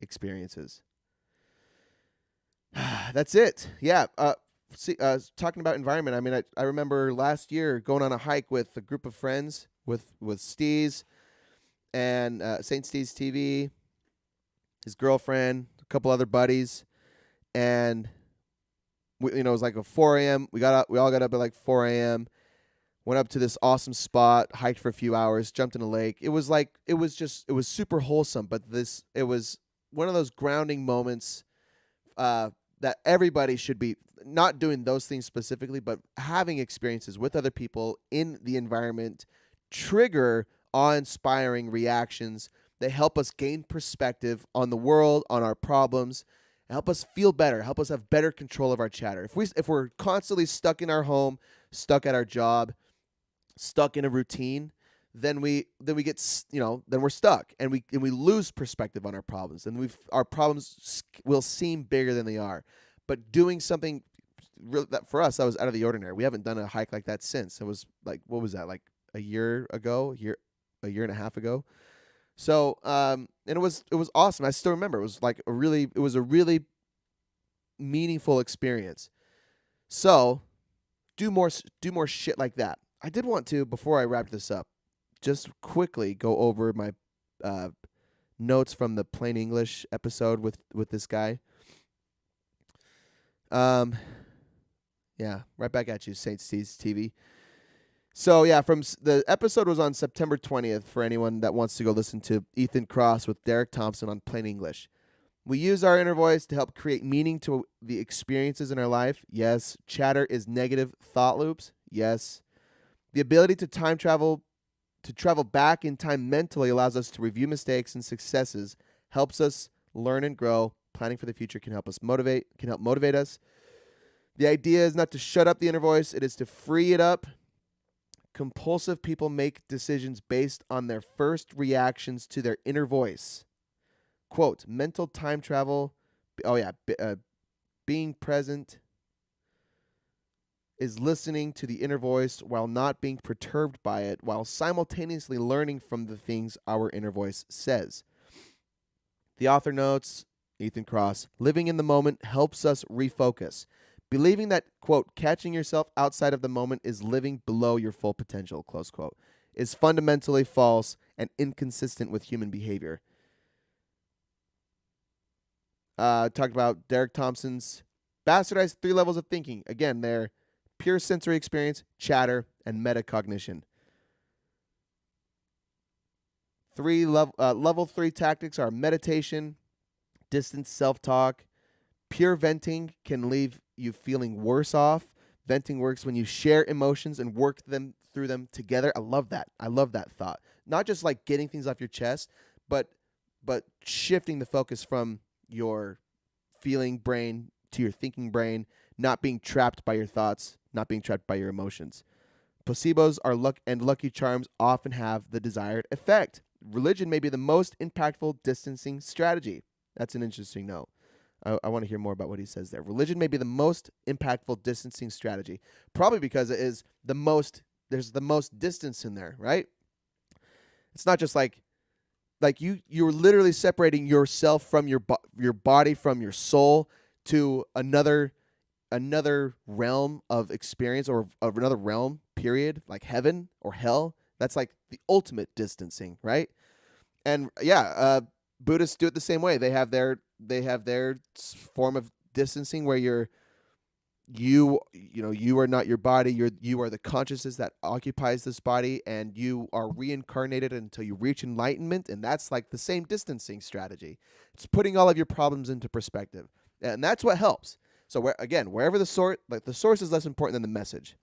experiences. That's it. Yeah. Talking about environment, I mean, I remember last year going on a hike with a group of friends with Steez and St. Steez TV, his girlfriend, a couple other buddies, and it was like a 4 a.m. We all got up at like 4 a.m. Went up to this awesome spot, hiked for a few hours, jumped in a lake. It was super wholesome, but it was one of those grounding moments that everybody should be not doing those things specifically, but having experiences with other people in the environment, trigger awe-inspiring reactions. They help us gain perspective on the world, on our problems, and help us feel better, help us have better control of our chatter. If we're constantly stuck in our home, stuck at our job, stuck in a routine, then we get then we're stuck, and we lose perspective on our problems, and our problems will seem bigger than they are. But doing something that for us, that was out of the ordinary. We haven't done a hike like that since. It was like, what was that, like a year ago, a year and a half ago. So and it was awesome. I still remember. It was a really meaningful experience. So do more shit like that. I did want to, before I wrap this up, just quickly go over my notes from the Plain English episode with this guy. Yeah, right back at you, St. Steve's TV. So yeah, the episode was on September 20th for anyone that wants to go listen to Ethan Cross with Derek Thompson on Plain English. We use our inner voice to help create meaning to the experiences in our life. Yes. Chatter is negative thought loops. Yes. The ability to travel back in time mentally allows us to review mistakes and successes, helps us learn and grow. Planning for the future can help motivate us. The idea is not to shut up the inner voice, it is to free it up. Compulsive people make decisions based on their first reactions to their inner voice. Quote, mental time travel, being present is listening to the inner voice while not being perturbed by it, while simultaneously learning from the things our inner voice says. The author notes, Ethan Cross, living in the moment helps us refocus. Believing that, quote, catching yourself outside of the moment is living below your full potential, close quote, is fundamentally false and inconsistent with human behavior. Talked about Derek Thompson's bastardized 3 levels of thinking. Again, they're pure sensory experience, chatter, and metacognition. Level 3 tactics are meditation, distant self-talk. Pure venting can leave you feeling worse off. Venting works when you share emotions and work through them together. I love that. I love that thought. Not just like getting things off your chest, but shifting the focus from your feeling brain to your thinking brain, not being trapped by your thoughts, not being trapped by your emotions. Placebos and lucky charms often have the desired effect. Religion may be the most impactful distancing strategy. That's an interesting note. I want to hear more about what he says there. Religion may be the most impactful distancing strategy, probably because it is there's the most distance in there, right? It's not just like you're literally separating yourself from your body, from your soul, to another realm of experience, or of another realm, period, like heaven or hell. That's like the ultimate distancing, right? And yeah, Buddhists do it the same way. They have their form of distancing where you are not your body. You are the consciousness that occupies this body, and you are reincarnated until you reach enlightenment. And that's like the same distancing strategy. It's putting all of your problems into perspective, and that's what helps. So wherever the source is less important than the message.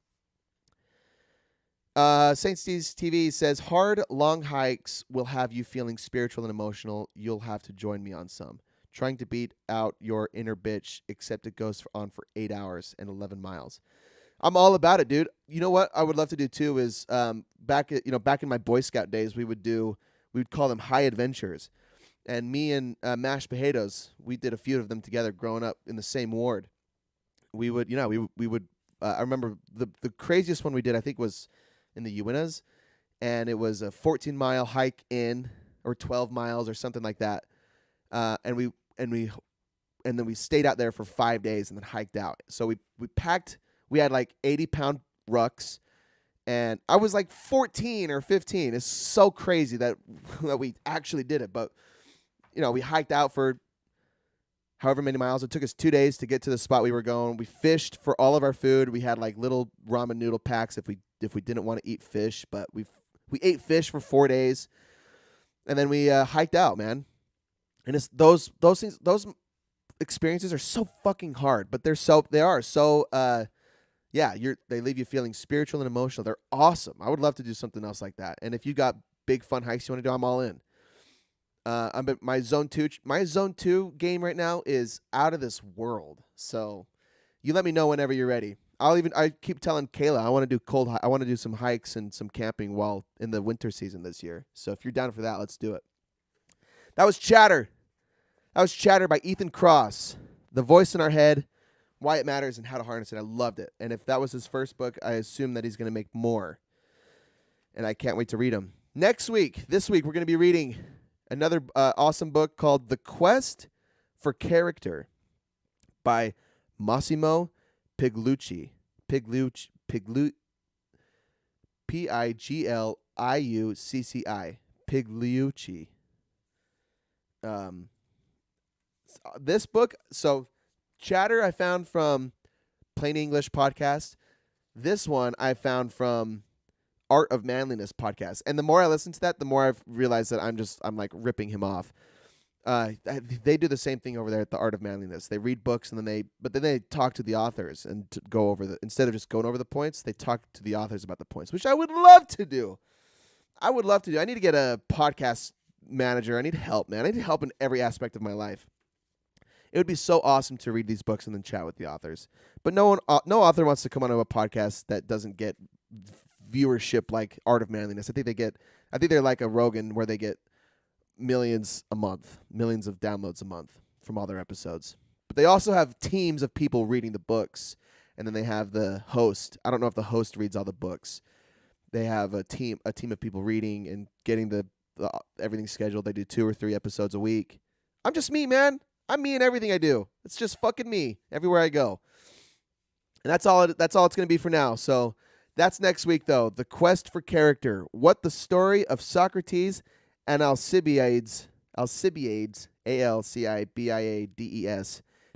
St. Steve's TV says, hard, long hikes will have you feeling spiritual and emotional. You'll have to join me on some. Trying to beat out your inner bitch, except it goes on for 8 hours and 11 miles. I'm all about it, dude. You know what I would love to do too is back in my Boy Scout days, we would call them high adventures. And me and Mashed Potatoes, we did a few of them together growing up in the same ward. We would I remember the craziest one we did, I think, was in the Uintas, and it was a 14-mile hike in, or 12 miles or something like that. And then we stayed out there for 5 days and then hiked out. So we had like 80-pound rucks, and I was like 14 or 15. It's so crazy that we actually did it. But we hiked out for however many miles. It took us 2 days to get to the spot we were going. We fished for all of our food. We had like little ramen noodle packs if we didn't want to eat fish, but we ate fish for 4 days, and then we hiked out, man. And it's those experiences are so fucking hard, but they are so yeah, they leave you feeling spiritual and emotional. They're awesome. I would love to do something else like that. And if you got big fun hikes you want to do, I'm all in. My zone 2 game right now is out of this world. So you let me know whenever you're ready. I keep telling Kayla I want to do I want to do some hikes and some camping while in the winter season this year. So if you're down for that, let's do it. That was Chatter. That was Chatter by Ethan Kross. The Voice in Our Head, Why It Matters, and How to Harness It. I loved it. And if that was his first book, I assume that he's going to make more. And I can't wait to read them. This week, we're going to be reading another awesome book called The Quest for Character by Massimo Pigliucci. Pigliucci. Pigliucci. Pigliucci. This book, so Chatter I found from Plain English podcast. This one I found from Art of Manliness podcast. And the more I listen to that, the more I've realized that I'm like ripping him off. They do the same thing over there at the Art of Manliness. They read books and then they talk to the authors and go over instead of just going over the points, they talk to the authors about the points, which I would love to do. I need to get a podcast manager. I need help, man. I need help in every aspect of my life. It would be so awesome to read these books and then chat with the authors. But no author wants to come onto a podcast that doesn't get viewership like Art of Manliness. I think they're like a Rogan where they get millions of downloads a month from all their episodes. But they also have teams of people reading the books, and then they have the host. I don't know if the host reads all the books. They have a team of people reading and getting the everything scheduled. They do 2 or 3 episodes a week. I'm just me, man. I'm me in everything I do. It's just fucking me everywhere I go. And that's all it's going to be for now. So that's next week, though. The Quest for Character. What the story of Socrates and Alcibiades, Alcibiades,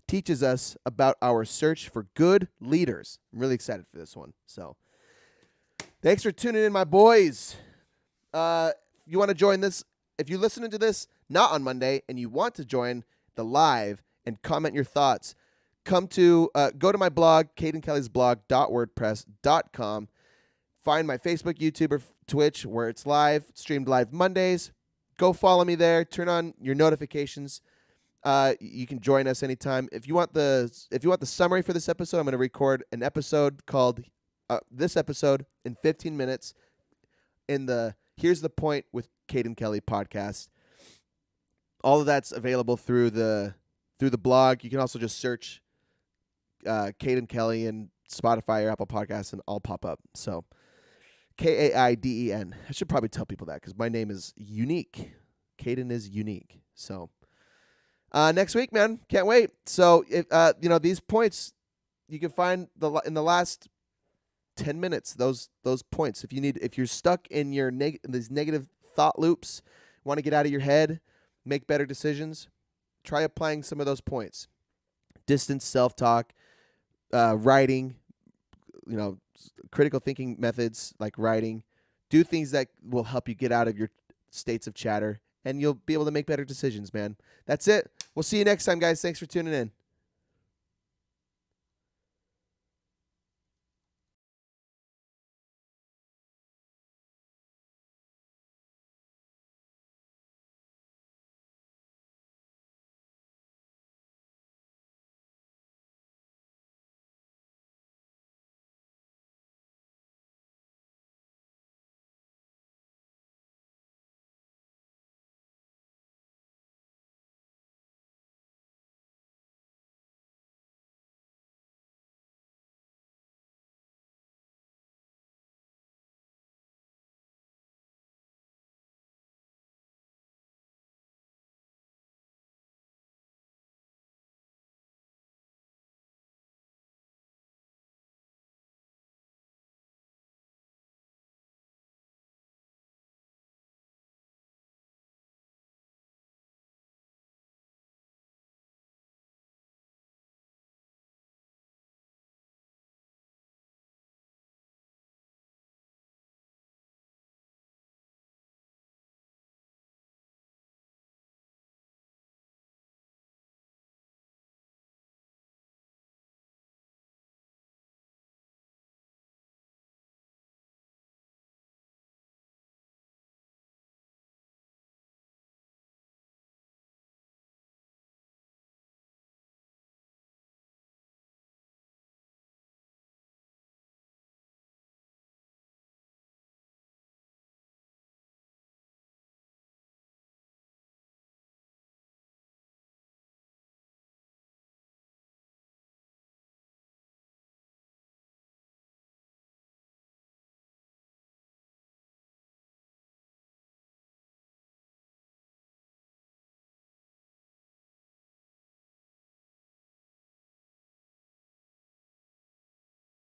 teaches us about our search for good leaders. I'm really excited for this one. So thanks for tuning in, my boys. You want to join this? If you're listening to this not on Monday and you want to join the live and comment your thoughts, go to my blog, cadencellysblog.wordpress.com. Find my Facebook, YouTube, or Twitch where it's streamed live Mondays. Go follow me there. Turn on your notifications. You can join us anytime. If you want the summary for this episode, I'm going to record an episode called this episode in 15 minutes in the Here's the Point with Caden Kelly podcast. All of that's available through the blog. You can also just search Caden Kelly in Spotify or Apple Podcasts, and I'll pop up. So Kaiden. I should probably tell people that because my name is unique. Caden is unique. So next week, man, can't wait. So if these points, you can find in the last 10 minutes those points. If you're stuck in these negative thought loops, want to get out of your head, make better decisions, try applying some of those points. Distance, self-talk, writing, critical thinking methods like writing. Do things that will help you get out of your states of chatter, and you'll be able to make better decisions, man. That's it. We'll see you next time, guys. Thanks for tuning in.